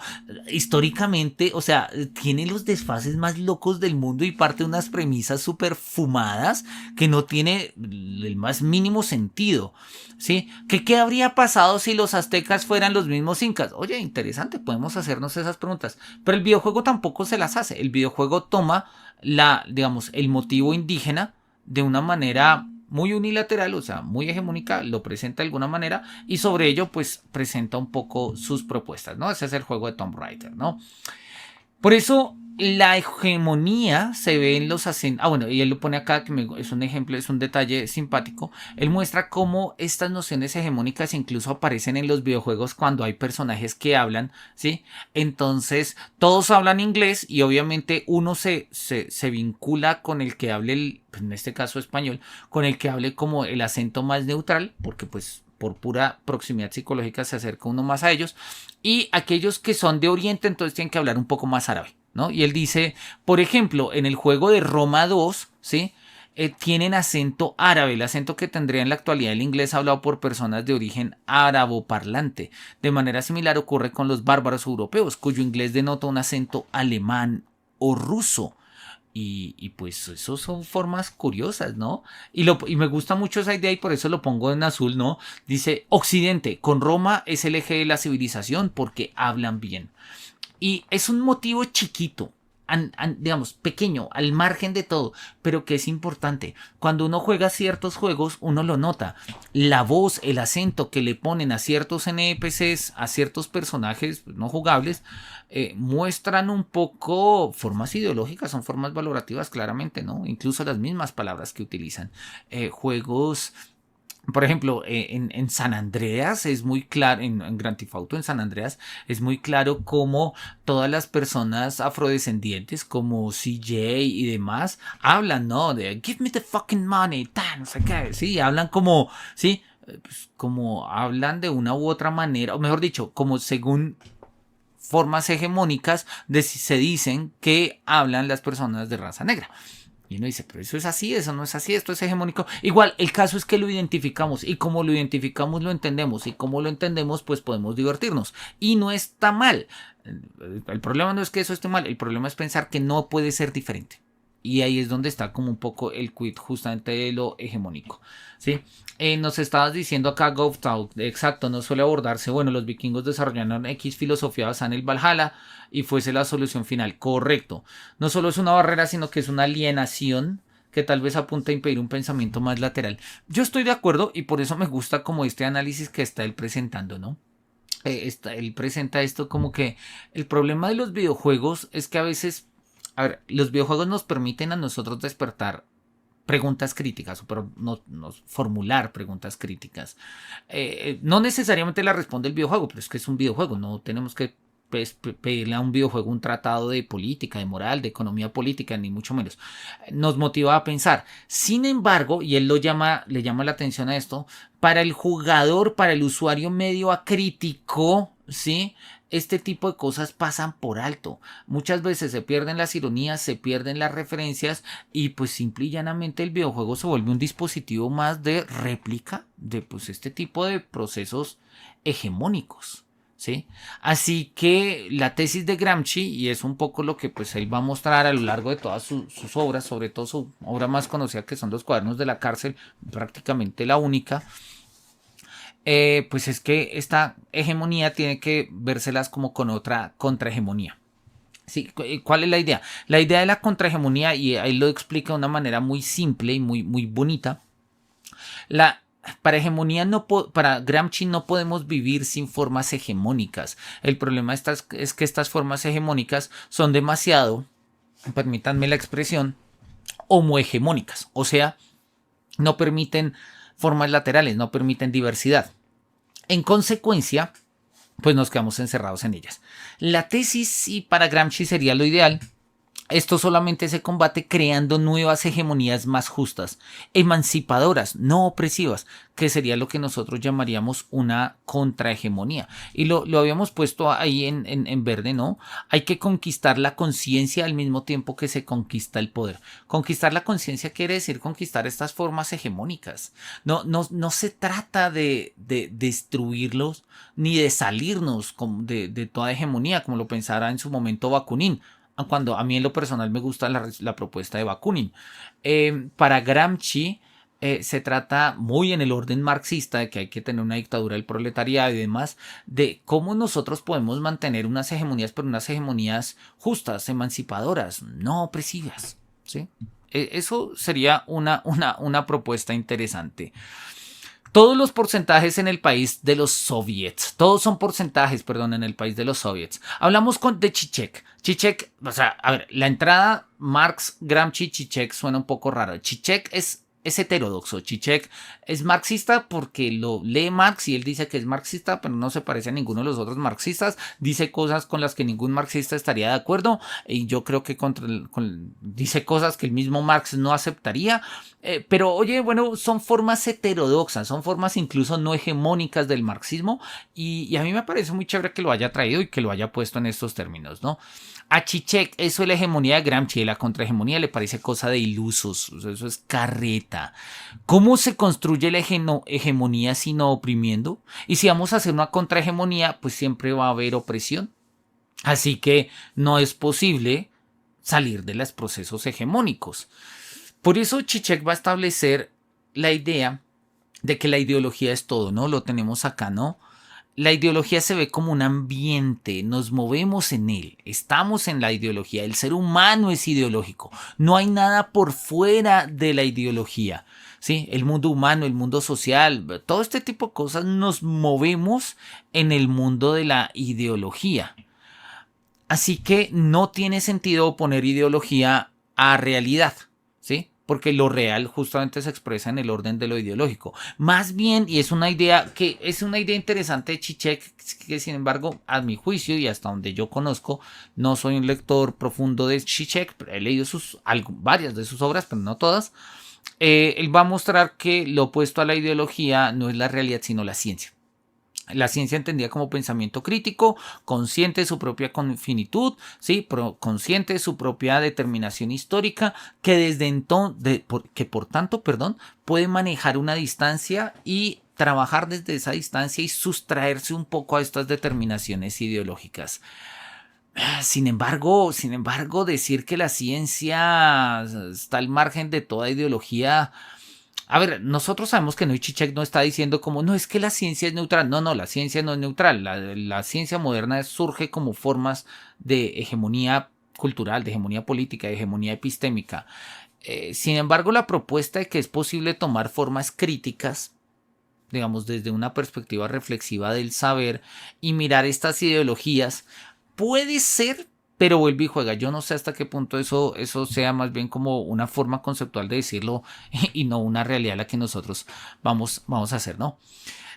Históricamente, o sea, tiene los desfases más locos del mundo y parte de unas premisas súper fumadas que no tiene el más mínimo sentido, ¿sí? ¿Qué habría pasado si los aztecas fueran los mismos incas? Oye, interesante, podemos hacernos esas preguntas, pero el videojuego tampoco se las hace. El videojuego toma digamos, el motivo indígena de una manera muy unilateral, o sea, muy hegemónica, lo presenta de alguna manera y sobre ello pues presenta un poco sus propuestas, ¿no? Ese es el juego de Tomb Raider, ¿no? Por eso la hegemonía se ve en los acentos. Ah, bueno, y él lo pone acá, que es un ejemplo, es un detalle simpático. Él muestra cómo estas nociones hegemónicas incluso aparecen en los videojuegos cuando hay personajes que hablan, ¿sí? Entonces, todos hablan inglés y obviamente uno se vincula con el que hable, pues en este caso español, con el que hable como el acento más neutral, porque pues por pura proximidad psicológica se acerca uno más a ellos, y aquellos que son de Oriente entonces tienen que hablar un poco más árabe, ¿no? Y él dice, por ejemplo, en el juego de Roma 2, ¿sí? Tienen acento árabe, el acento que tendría en la actualidad el inglés hablado por personas de origen árabo-parlante. De manera similar ocurre con los bárbaros europeos, cuyo inglés denota un acento alemán o ruso. Y pues eso son formas curiosas, ¿no? Y me gusta mucho esa idea y por eso lo pongo en azul, ¿no? Dice, Occidente, con Roma es el eje de la civilización porque hablan bien. Y es un motivo chiquito, digamos, pequeño, al margen de todo, pero que es importante. Cuando uno juega ciertos juegos, uno lo nota. La voz, el acento que le ponen a ciertos NPCs, a ciertos personajes no jugables, muestran un poco formas ideológicas, son formas valorativas claramente, ¿no? Incluso las mismas palabras que utilizan. Juegos... Por ejemplo, en San Andreas es muy claro, en Grand Theft Auto en San Andreas es muy claro cómo todas las personas afrodescendientes como CJ y demás hablan, ¿no? De give me the fucking money, no sé qué, sí, hablan como, sí, pues, como hablan de una u otra manera, o mejor dicho, como según formas hegemónicas se dicen que hablan las personas de raza negra. Y uno dice, pero eso es así, eso no es así, esto es hegemónico. Igual, el caso es que lo identificamos y como lo identificamos lo entendemos y como lo entendemos pues podemos divertirnos. Y no está mal. El problema no es que eso esté mal, el problema es pensar que no puede ser diferente. Y ahí es donde está como un poco el quid justamente de lo hegemónico, ¿sí? Nos estabas diciendo acá GovTalk, exacto, no suele abordarse, bueno, los vikingos desarrollaron X filosofía basada en el Valhalla y fuese la solución final, correcto. No solo es una barrera, sino que es una alienación que tal vez apunta a impedir un pensamiento más lateral. Yo estoy de acuerdo y por eso me gusta como este análisis que está él presentando, ¿no? Él presenta esto como que el problema de los videojuegos es que a veces, a ver, los videojuegos nos permiten a nosotros despertar preguntas críticas, pero nos formular preguntas críticas. No necesariamente la responde el videojuego, pero es que es un videojuego, no tenemos que pues, pedirle a un videojuego un tratado de política, de moral, de economía política, ni mucho menos. Nos motiva a pensar. Sin embargo, y él le llama la atención a esto, para el jugador, para el usuario medio acrítico, ¿sí? Este tipo de cosas pasan por alto. Muchas veces se pierden las ironías, se pierden las referencias y pues simple y llanamente el videojuego se vuelve un dispositivo más de réplica de pues este tipo de procesos hegemónicos. ¿Sí? Así que la tesis de Gramsci, y es un poco lo que pues él va a mostrar a lo largo de todas sus obras, sobre todo su obra más conocida que son los cuadernos de la cárcel, prácticamente la única, pues es que esta hegemonía tiene que vérselas como con otra contrahegemonía. Sí, ¿cuál es la idea? La idea de la contrahegemonía, y ahí lo explica de una manera muy simple y muy bonita, para hegemonía para Gramsci no podemos vivir sin formas hegemónicas. El problema es que estas formas hegemónicas son demasiado, permítanme la expresión, homohegemónicas. O sea, no permiten formas laterales, no permiten diversidad. En consecuencia, pues nos quedamos encerrados en ellas. La tesis, y para Gramsci sería lo ideal, esto solamente se combate creando nuevas hegemonías más justas, emancipadoras, no opresivas, que sería lo que nosotros llamaríamos una contrahegemonía. Y lo habíamos puesto ahí en verde, ¿no? Hay que conquistar la conciencia al mismo tiempo que se conquista el poder. Conquistar la conciencia quiere decir conquistar estas formas hegemónicas. No se trata de destruirlos ni de salirnos de toda hegemonía, como lo pensara en su momento Bakunin, cuando a mí en lo personal me gusta la propuesta de Bakunin. Para Gramsci se trata muy en el orden marxista de que hay que tener una dictadura del proletariado y demás, de cómo nosotros podemos mantener unas hegemonías, pero unas hegemonías justas, emancipadoras, no opresivas, ¿sí? Eso sería una propuesta interesante. Todos los porcentajes en el país de los soviets, todos son porcentajes, perdón, en el país de los soviets. Hablamos de Zizek. Zizek, o sea, a ver, la entrada Marx, Gramsci, Zizek suena un poco raro. Zizek es heterodoxo. Zizek es marxista porque lo lee Marx y él dice que es marxista, pero no se parece a ninguno de los otros marxistas. Dice cosas con las que ningún marxista estaría de acuerdo y yo creo que dice cosas que el mismo Marx no aceptaría. Pero oye, bueno, son formas heterodoxas, son formas incluso no hegemónicas del marxismo y a mí me parece muy chévere que lo haya traído y que lo haya puesto en estos términos, ¿no? A Zizek, eso de la hegemonía de Gramsci, de la contrahegemonía, le parece cosa de ilusos, o sea, eso es carreta. ¿Cómo se construye la hegemonía sino oprimiendo? Y si vamos a hacer una contrahegemonía, pues siempre va a haber opresión. Así que no es posible salir de los procesos hegemónicos. Por eso Zizek va a establecer la idea de que la ideología es todo, ¿no? Lo tenemos acá, ¿no? La ideología se ve como un ambiente, nos movemos en él, estamos en la ideología, el ser humano es ideológico, no hay nada por fuera de la ideología, ¿sí? El mundo humano, el mundo social, todo este tipo de cosas nos movemos en el mundo de la ideología. Así que no tiene sentido poner ideología a realidad, ¿sí? Porque lo real justamente se expresa en el orden de lo ideológico. Más bien, y es una idea interesante de Zizek, que sin embargo, a mi juicio y hasta donde yo conozco, no soy un lector profundo de Zizek, pero he leído varias de sus obras, pero no todas. Él va a mostrar que lo opuesto a la ideología no es la realidad, sino la ciencia. La ciencia entendida como pensamiento crítico, consciente de su propia finitud, ¿sí? Consciente de su propia determinación histórica, que desde entonces, por tanto, puede manejar una distancia y trabajar desde esa distancia y sustraerse un poco a estas determinaciones ideológicas. Sin embargo, decir que la ciencia está al margen de toda ideología. A ver, nosotros sabemos que Zizek no está diciendo como, no, es que la ciencia es neutral. No, la ciencia no es neutral. La ciencia moderna surge como formas de hegemonía cultural, de hegemonía política, de hegemonía epistémica. Sin embargo, la propuesta de que es posible tomar formas críticas, digamos, desde una perspectiva reflexiva del saber y mirar estas ideologías, puede ser, pero vuelve y juega. Yo no sé hasta qué punto eso sea más bien como una forma conceptual de decirlo y no una realidad a la que nosotros vamos a hacer, ¿no?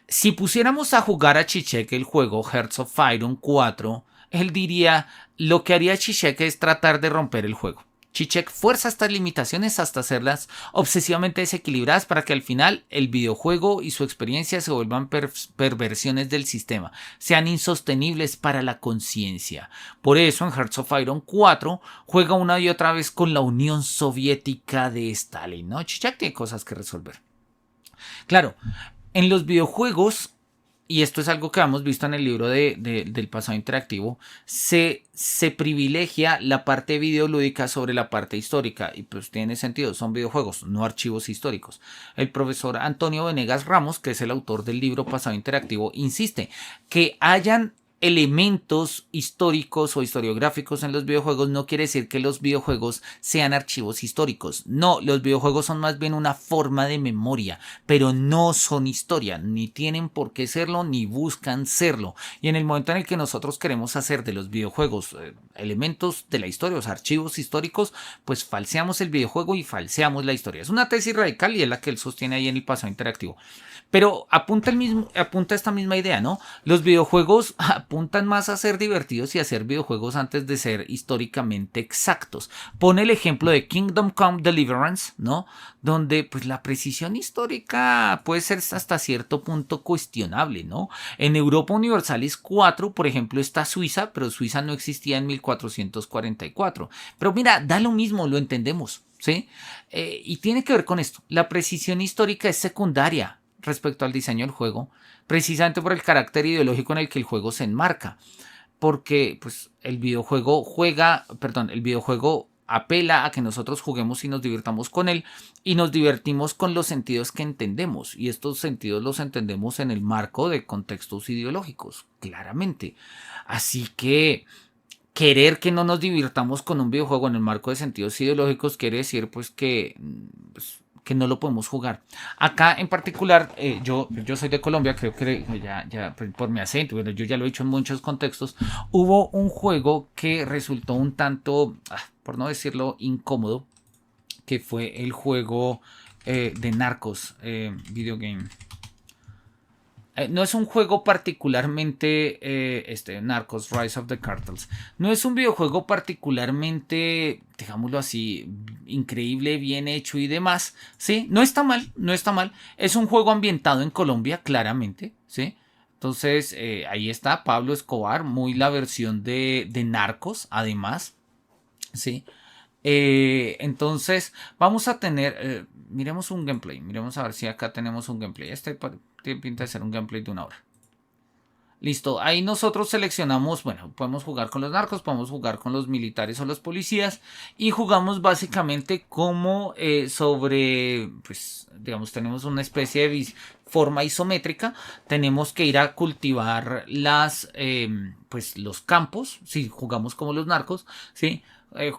Si pusiéramos a jugar a Zizek el juego Hearts of Iron 4, él diría, lo que haría Zizek es tratar de romper el juego. Zizek fuerza estas limitaciones hasta hacerlas obsesivamente desequilibradas para que al final el videojuego y su experiencia se vuelvan perversiones del sistema, sean insostenibles para la conciencia. Por eso en Hearts of Iron 4 juega una y otra vez con la Unión Soviética de Stalin, ¿no? Zizek tiene cosas que resolver. Claro, en los videojuegos, y esto es algo que hemos visto en el libro del pasado interactivo, se privilegia la parte videolúdica sobre la parte histórica. Y pues tiene sentido, son videojuegos, no archivos históricos. El profesor Antonio Venegas Ramos, que es el autor del libro pasado interactivo, insiste que hayan elementos históricos o historiográficos en los videojuegos no quiere decir que los videojuegos sean archivos históricos. No, los videojuegos son más bien una forma de memoria, pero no son historia, ni tienen por qué serlo, ni buscan serlo. Y en el momento en el que nosotros queremos hacer de los videojuegos elementos de la historia, o sea, archivos históricos, pues falseamos el videojuego y falseamos la historia. Es una tesis radical y es la que él sostiene ahí en el pasado interactivo. Pero apunta esta misma idea, ¿no? Los videojuegos apuntan más a ser divertidos y a ser videojuegos antes de ser históricamente exactos. Pone el ejemplo de Kingdom Come Deliverance, ¿no? Donde pues la precisión histórica puede ser hasta cierto punto cuestionable, ¿no? En Europa Universalis 4, por ejemplo, está Suiza, pero Suiza no existía en 1444. Pero mira, da lo mismo, lo entendemos, ¿sí? Y tiene que ver con esto. La precisión histórica es secundaria respecto al diseño del juego, precisamente por el carácter ideológico en el que el juego se enmarca, porque pues el videojuego apela a que nosotros juguemos y nos divirtamos con él, y nos divertimos con los sentidos que entendemos, y estos sentidos los entendemos en el marco de contextos ideológicos, claramente. Así que querer que no nos divirtamos con un videojuego en el marco de sentidos ideológicos quiere decir pues que no lo podemos jugar. Acá en particular, yo soy de Colombia, creo que ya por mi acento, bueno, yo ya lo he dicho en muchos contextos, hubo un juego que resultó un tanto, por no decirlo, incómodo, que fue el juego de Narcos, video game. No es un juego particularmente, Narcos, Rise of the Cartels. No es un videojuego particularmente, digámoslo así, increíble, bien hecho y demás. ¿Sí? No está mal, no está mal. Es un juego ambientado en Colombia, claramente. ¿Sí? Entonces, ahí está Pablo Escobar, muy la versión de Narcos, además. ¿Sí? Entonces vamos a tener, miremos un gameplay, miremos a ver si acá tenemos un gameplay. Este tiene pinta de ser un gameplay de 1 hora. Listo, ahí nosotros seleccionamos, bueno, podemos jugar con los narcos, podemos jugar con los militares o los policías, y jugamos básicamente como sobre, pues, digamos, tenemos una especie de forma isométrica, tenemos que ir a cultivar pues, los campos, si jugamos como los narcos, ¿sí?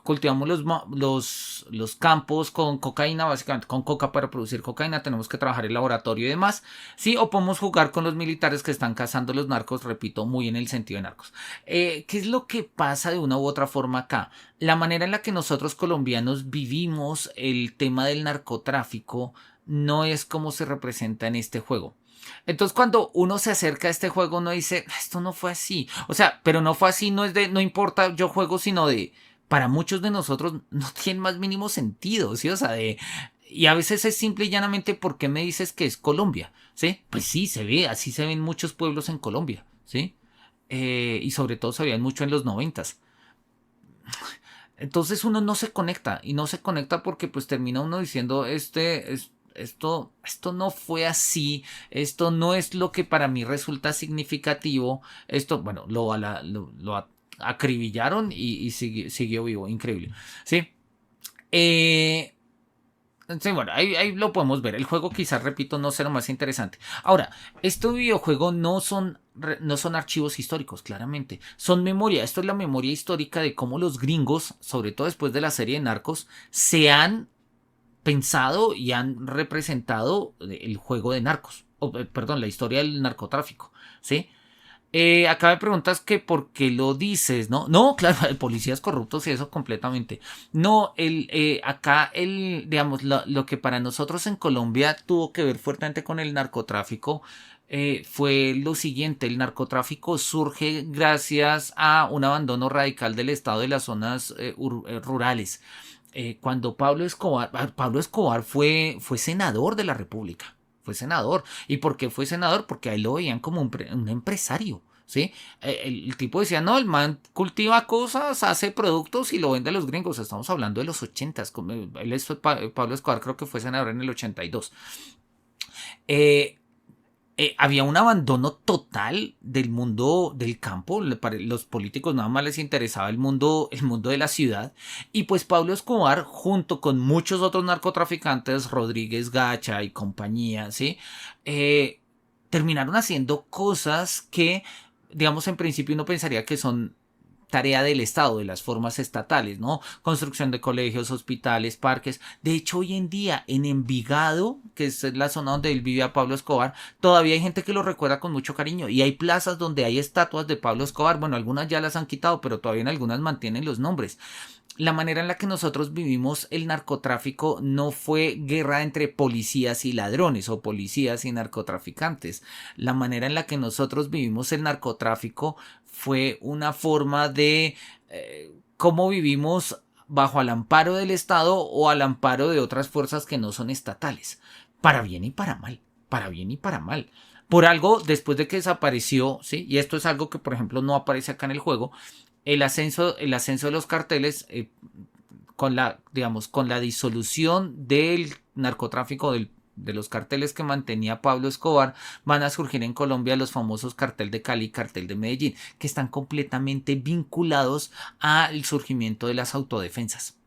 Cultivamos los campos con cocaína, básicamente con coca para producir cocaína, tenemos que trabajar el laboratorio y demás, sí, o podemos jugar con los militares que están cazando los narcos, repito, muy en el sentido de narcos. ¿Qué es lo que pasa de una u otra forma acá? La manera en la que nosotros colombianos vivimos el tema del narcotráfico no es como se representa en este juego. Entonces cuando uno se acerca a este juego uno dice, esto no fue así, o sea, pero no fue así, no importa yo juego, sino de, para muchos de nosotros no tiene más mínimo sentido, ¿sí? O sea, y a veces es simple y llanamente, ¿por qué me dices que es Colombia? ¿Sí? Pues sí, se ve, así se ven muchos pueblos en Colombia, ¿sí? Y sobre todo se veían mucho en los 90s. Entonces uno no se conecta, y no se conecta porque pues termina uno diciendo, esto no fue así, esto no es lo que para mí resulta significativo, esto, bueno, lo acribillaron y siguió vivo, increíble, ¿sí? Sí, bueno, ahí lo podemos ver. El juego quizás, repito, no será más interesante. Ahora, estos videojuegos no son archivos históricos, claramente. Son memoria. Esto es la memoria histórica de cómo los gringos, sobre todo después de la serie de Narcos, se han pensado y han representado el juego de Narcos. Perdón, la historia del narcotráfico, ¿sí? Acá me preguntas que por qué lo dices, ¿no? No, claro, policías corruptos y eso completamente. No, acá digamos, lo que para nosotros en Colombia tuvo que ver fuertemente con el narcotráfico fue lo siguiente: el narcotráfico surge gracias a un abandono radical del Estado de las zonas rurales. Cuando Pablo Escobar fue senador de la República. Fue senador. ¿Y por qué fue senador? Porque a él lo veían como un empresario. ¿Sí? El tipo decía, no, el man cultiva cosas, hace productos y lo vende a los gringos. Estamos hablando de los 80s. Pablo Escobar creo que fue senador en el 82. Había un abandono total del mundo del campo. Los políticos nada más les interesaba el mundo de la ciudad. Y pues Pablo Escobar, junto con muchos otros narcotraficantes, Rodríguez Gacha y compañía, ¿sí? Terminaron haciendo cosas que digamos, en principio uno pensaría que son tarea del Estado, de las formas estatales, ¿no? Construcción de colegios, hospitales, parques. De hecho, hoy en día en Envigado, que es la zona donde él vivía Pablo Escobar, todavía hay gente que lo recuerda con mucho cariño y hay plazas donde hay estatuas de Pablo Escobar. Bueno, algunas ya las han quitado, pero todavía en algunas mantienen los nombres. La manera en la que nosotros vivimos el narcotráfico no fue guerra entre policías y ladrones o policías y narcotraficantes. La manera en la que nosotros vivimos el narcotráfico fue una forma de cómo vivimos bajo el amparo del Estado o al amparo de otras fuerzas que no son estatales. Para bien y para mal. Para bien y para mal. Por algo, después de que desapareció, ¿sí? Y esto es algo que, por ejemplo, no aparece acá en el juego, el ascenso de los carteles con la, digamos, con la disolución del narcotráfico de los carteles que mantenía Pablo Escobar, van a surgir en Colombia los famosos cartel de Cali y cartel de Medellín, que están completamente vinculados al surgimiento de las autodefensas.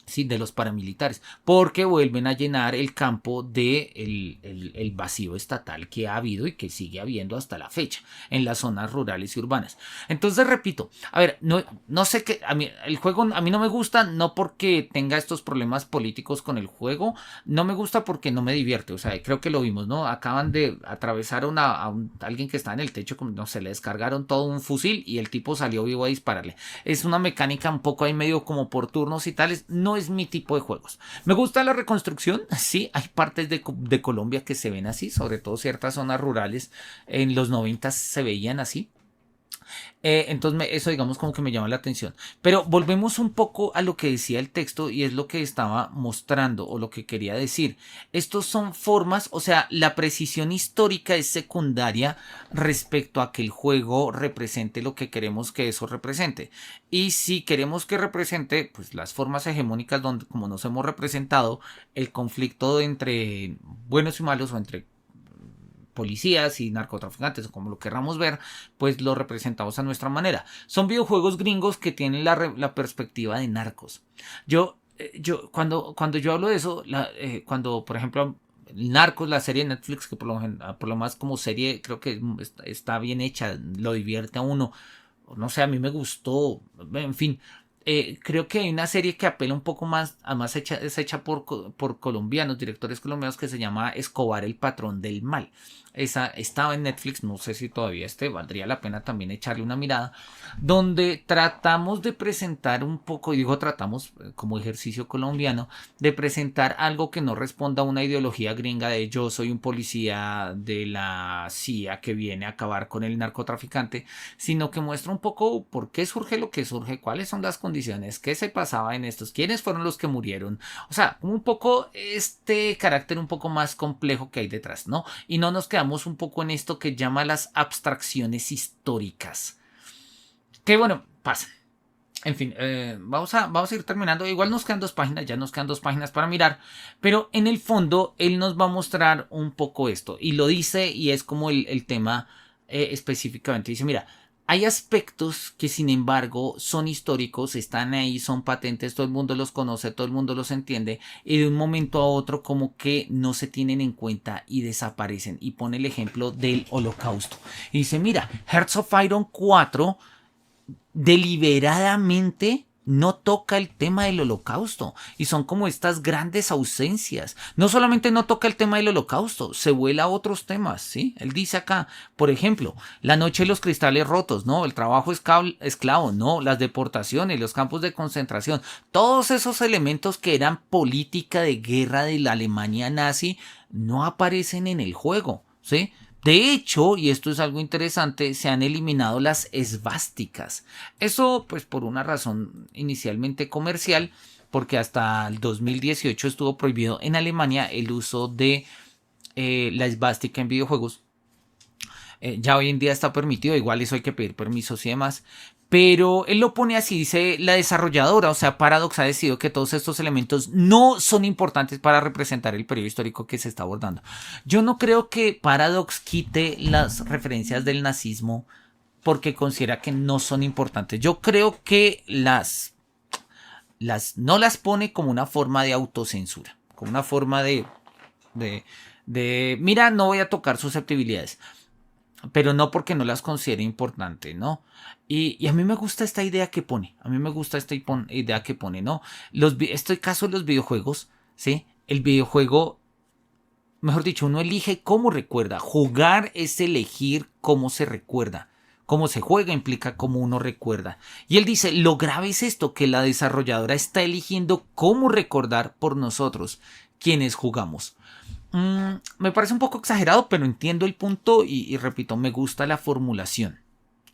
Sí, de los paramilitares, porque vuelven a llenar el campo de el vacío estatal que ha habido y que sigue habiendo hasta la fecha en las zonas rurales y urbanas. Entonces, repito, a ver, no sé qué, a mí el juego a mí no me gusta, no porque tenga estos problemas políticos con el juego, no me gusta porque no me divierte, o sea, creo que lo vimos, ¿no? Acaban de atravesar a alguien que está en el techo, como no se le descargaron todo un fusil y el tipo salió vivo a dispararle. Es una mecánica un poco ahí medio como por turnos y tales, no es mi tipo de juegos. Me gusta la reconstrucción, sí, hay partes de Colombia que se ven así, sobre todo ciertas zonas rurales en los 90 se veían así. Entonces eso digamos como que me llama la atención. Pero volvemos un poco a lo que decía el texto y es lo que estaba mostrando o lo que quería decir. Estos son formas, o sea, la precisión histórica es secundaria respecto a que el juego represente lo que queremos que eso represente. Y si queremos que represente pues las formas hegemónicas donde como nos hemos representado el conflicto entre buenos y malos o entre policías y narcotraficantes o como lo querramos ver, pues lo representamos a nuestra manera. Son videojuegos gringos que tienen la perspectiva de narcos. Cuando yo hablo de eso, cuando por ejemplo Narcos, la serie de Netflix, que por lo más como serie creo que está bien hecha, lo divierte a uno, no sé, a mí me gustó, en fin. Creo que hay una serie que apela un poco más, además es hecha por colombianos, directores colombianos, que se llama Escobar, el patrón del mal. Esa estaba en Netflix, no sé si todavía valdría la pena también echarle una mirada, donde tratamos de presentar un poco, y digo tratamos como ejercicio colombiano, de presentar algo que no responda a una ideología gringa de yo soy un policía de la CIA que viene a acabar con el narcotraficante, sino que muestra un poco por qué surge lo que surge, cuáles son las condiciones, qué se pasaba en estos, quiénes fueron los que murieron, o sea, un poco este carácter un poco más complejo que hay detrás, ¿no? Y no nos quedamos un poco en esto que llama las abstracciones históricas. Que bueno, pasa. En fin, vamos a ir terminando. Igual nos quedan 2 páginas, ya nos quedan 2 páginas para mirar. Pero en el fondo, él nos va a mostrar un poco esto. Y lo dice, y es como el tema específicamente. Dice, mira, hay aspectos que sin embargo son históricos, están ahí, son patentes, todo el mundo los conoce, todo el mundo los entiende y de un momento a otro como que no se tienen en cuenta y desaparecen. Y pone el ejemplo del Holocausto. Y dice, mira, Hearts of Iron 4 deliberadamente no toca el tema del holocausto y son como estas grandes ausencias. No solamente no toca el tema del holocausto, se vuela a otros temas, ¿sí? Él dice acá, por ejemplo, la noche de los cristales rotos, ¿no? El trabajo esclavo, ¿no? Las deportaciones, los campos de concentración, todos esos elementos que eran política de guerra de la Alemania nazi no aparecen en el juego, ¿sí? De hecho, y esto es algo interesante, se han eliminado las esvásticas. Eso pues por una razón inicialmente comercial, porque hasta el 2018 estuvo prohibido en Alemania el uso de la esvástica en videojuegos. Ya hoy en día está permitido, igual eso hay que pedir permisos y demás. Pero él lo pone así, dice la desarrolladora, o sea, Paradox ha decidido que todos estos elementos no son importantes para representar el periodo histórico que se está abordando. Yo no creo que Paradox quite las referencias del nazismo porque considera que no son importantes. Yo creo que no las pone como una forma de autocensura, como una forma de mira, no voy a tocar susceptibilidades. pero no porque no las considere importantes, ¿no? Y a mí me gusta esta idea que pone, a mí me gusta esta idea que pone, ¿no? Este caso de los videojuegos, ¿sí? El videojuego, mejor dicho, uno elige cómo recuerda. Jugar es elegir cómo se recuerda. Cómo se juega implica cómo uno recuerda. Y él dice, lo grave es esto, que la desarrolladora está eligiendo cómo recordar por nosotros, quienes jugamos. Me parece un poco exagerado, pero entiendo el punto y repito, me gusta la formulación.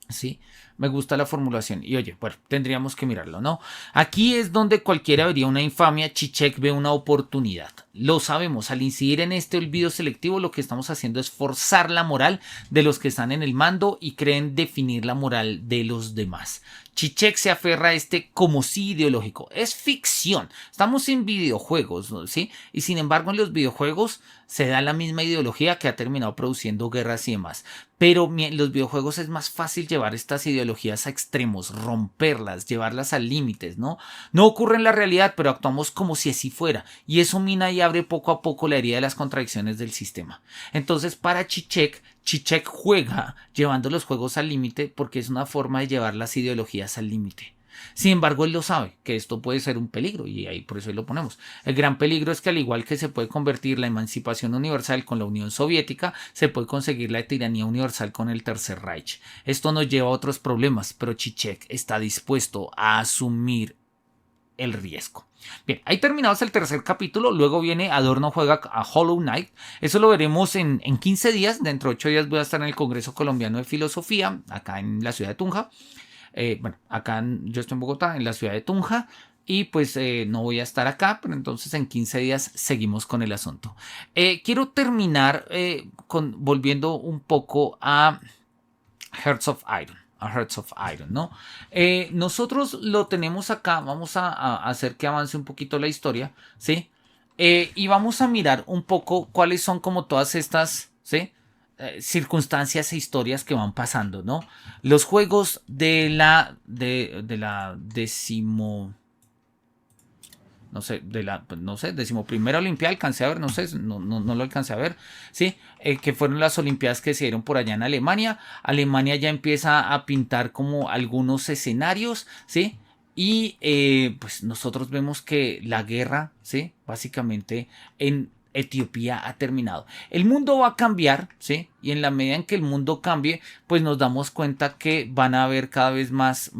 Sí, me gusta la formulación. Y oye, bueno, tendríamos que mirarlo, ¿no? Aquí es donde cualquiera vería una infamia. Zizek ve una oportunidad. Lo sabemos, al incidir en este olvido selectivo, lo que estamos haciendo es forzar la moral de los que están en el mando y creen definir la moral de los demás. Zizek se aferra a este como si ideológico. Es ficción. Estamos en videojuegos, ¿no? ¿Sí? Y sin embargo, en los videojuegos se da la misma ideología que ha terminado produciendo guerras y demás. Pero en los videojuegos es más fácil llevar estas ideologías a extremos, romperlas, llevarlas a límites, ¿no? No ocurre en la realidad, pero actuamos como si así fuera. Y eso mina y abre poco a poco la herida de las contradicciones del sistema. Entonces, para Zizek juega llevando los juegos al límite porque es una forma de llevar las ideologías al límite. Sin embargo, él lo sabe, que esto puede ser un peligro y ahí por eso ahí lo ponemos. El gran peligro es que al igual que se puede convertir la emancipación universal con la Unión Soviética, se puede conseguir la tiranía universal con el Tercer Reich. Esto nos lleva a otros problemas, pero Zizek está dispuesto a asumir el riesgo. Bien, ahí terminados el tercer capítulo, luego viene Adorno juega a Hollow Knight. Eso lo veremos en 15 días, dentro de 8 días voy a estar en el Congreso Colombiano de Filosofía, acá en la ciudad de Tunja. Yo estoy en Bogotá, en la ciudad de Tunja, y pues no voy a estar acá, pero entonces en 15 días seguimos con el asunto. Quiero terminar volviendo un poco a Hearts of Iron. ¿No? Nosotros lo tenemos acá, vamos a hacer que avance un poquito la historia, ¿sí? Y vamos a mirar un poco cuáles son como todas estas, ¿sí? Circunstancias e historias que van pasando, ¿no? Los juegos de la decimoprimera Olimpiada alcancé a ver, no lo alcancé a ver, ¿sí? Que fueron las Olimpiadas que se dieron por allá en Alemania. Alemania ya empieza a pintar como algunos escenarios, ¿sí? Y pues nosotros vemos que la guerra, ¿sí? Básicamente en Etiopía ha terminado. El mundo va a cambiar, ¿sí? Y en la medida en que el mundo cambie, pues nos damos cuenta que van a haber cada vez más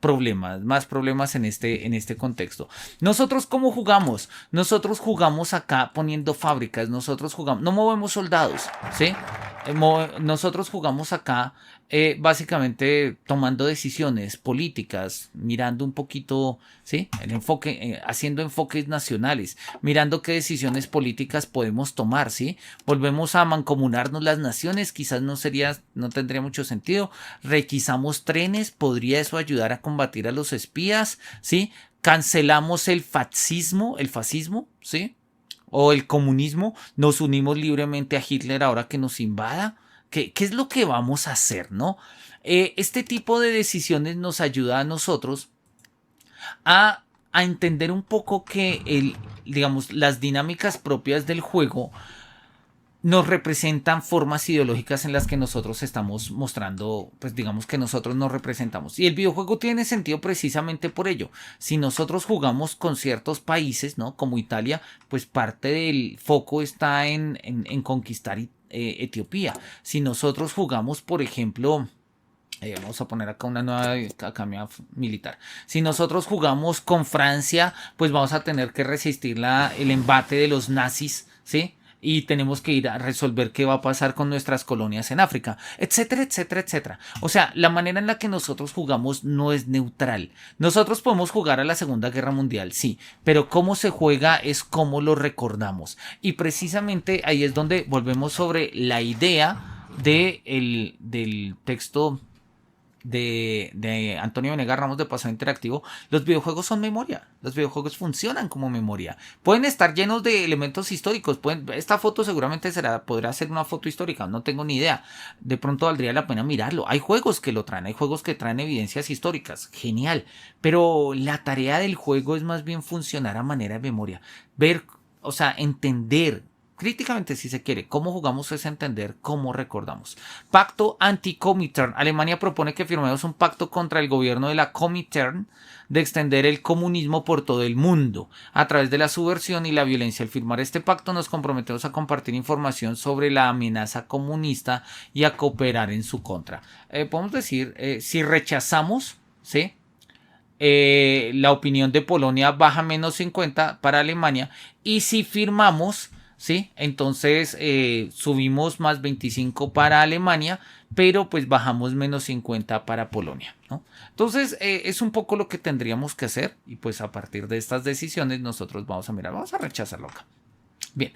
problemas en este contexto. Nosotros ¿cómo jugamos? Nosotros jugamos acá poniendo fábricas, nosotros jugamos, no movemos soldados, ¿sí? Nosotros jugamos acá básicamente tomando decisiones políticas, mirando un poquito, ¿sí? El enfoque, haciendo enfoques nacionales, mirando qué decisiones políticas podemos tomar, ¿sí? Volvemos a mancomunarnos las naciones, quizás no tendría mucho sentido. Requisamos trenes, podría eso ayudar a combatir a los espías, ¿sí? Cancelamos el fascismo, ¿sí? O el comunismo, nos unimos libremente a Hitler ahora que nos invada. ¿Qué es lo que vamos a hacer, no? Este tipo de decisiones nos ayuda a nosotros a entender un poco que digamos, las dinámicas propias del juego nos representan formas ideológicas en las que nosotros estamos mostrando, pues digamos que nosotros nos representamos. Y el videojuego tiene sentido precisamente por ello. Si nosotros jugamos con ciertos países, ¿no? Como Italia, pues parte del foco está en conquistar Etiopía. Si nosotros jugamos, por ejemplo, vamos a poner acá una nueva academia militar. Si nosotros jugamos con Francia, pues vamos a tener que resistir el embate de los nazis, ¿sí? Y tenemos que ir a resolver qué va a pasar con nuestras colonias en África, etcétera, etcétera, etcétera. O sea, la manera en la que nosotros jugamos no es neutral. Nosotros podemos jugar a la Segunda Guerra Mundial, sí, pero cómo se juega es cómo lo recordamos. Y precisamente ahí es donde volvemos sobre la idea del texto de Antonio Venegas Ramos de Pasado Interactivo. Los videojuegos son memoria, los videojuegos funcionan como memoria, pueden estar llenos de elementos históricos, esta foto seguramente podrá ser una foto histórica, no tengo ni idea, de pronto valdría la pena mirarlo, hay juegos que lo traen, hay juegos que traen evidencias históricas, genial, pero la tarea del juego es más bien funcionar a manera de memoria, ver, o sea, entender críticamente si se quiere. Cómo jugamos es entender cómo recordamos. Pacto anti-Comintern. Alemania propone que firmemos un pacto contra el gobierno de la Comintern de extender el comunismo por todo el mundo a través de la subversión y la violencia. Al firmar este pacto nos comprometemos a compartir información sobre la amenaza comunista y a cooperar en su contra. Podemos decir, si rechazamos, ¿sí?, la opinión de Polonia baja menos 50 para Alemania, y si firmamos, ¿sí?, entonces subimos más 25 para Alemania, pero pues bajamos menos 50 para Polonia, ¿no? Entonces es un poco lo que tendríamos que hacer, y pues a partir de estas decisiones nosotros vamos a mirar, vamos a rechazarlo acá. Bien,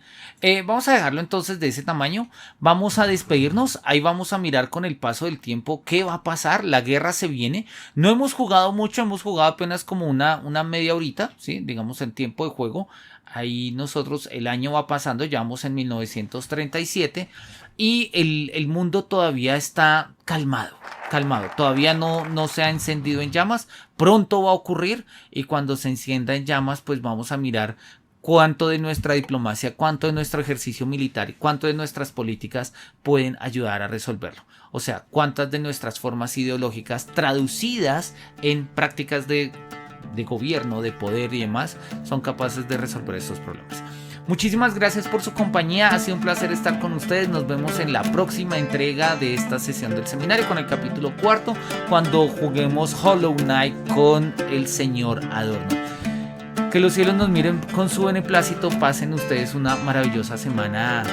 vamos a dejarlo entonces de ese tamaño. Vamos a despedirnos. Ahí vamos a mirar con el paso del tiempo qué va a pasar. La guerra se viene. No hemos jugado mucho, hemos jugado apenas como una media horita, ¿sí?, digamos en tiempo de juego. Ahí nosotros, el año va pasando, ya vamos en 1937 y el mundo todavía está calmado. Todavía no se ha encendido en llamas. Pronto va a ocurrir, y cuando se encienda en llamas, pues vamos a mirar cuánto de nuestra diplomacia, cuánto de nuestro ejercicio militar y cuánto de nuestras políticas pueden ayudar a resolverlo. O sea, cuántas de nuestras formas ideológicas traducidas en prácticas de gobierno, de poder y demás, son capaces de resolver estos problemas. Muchísimas gracias por su compañía, ha sido un placer estar con ustedes. Nos vemos en la próxima entrega de esta sesión del seminario con el capítulo 4, cuando juguemos Hollow Knight con el señor Adorno. Que los cielos nos miren con su beneplácito. Pasen ustedes una maravillosa semana.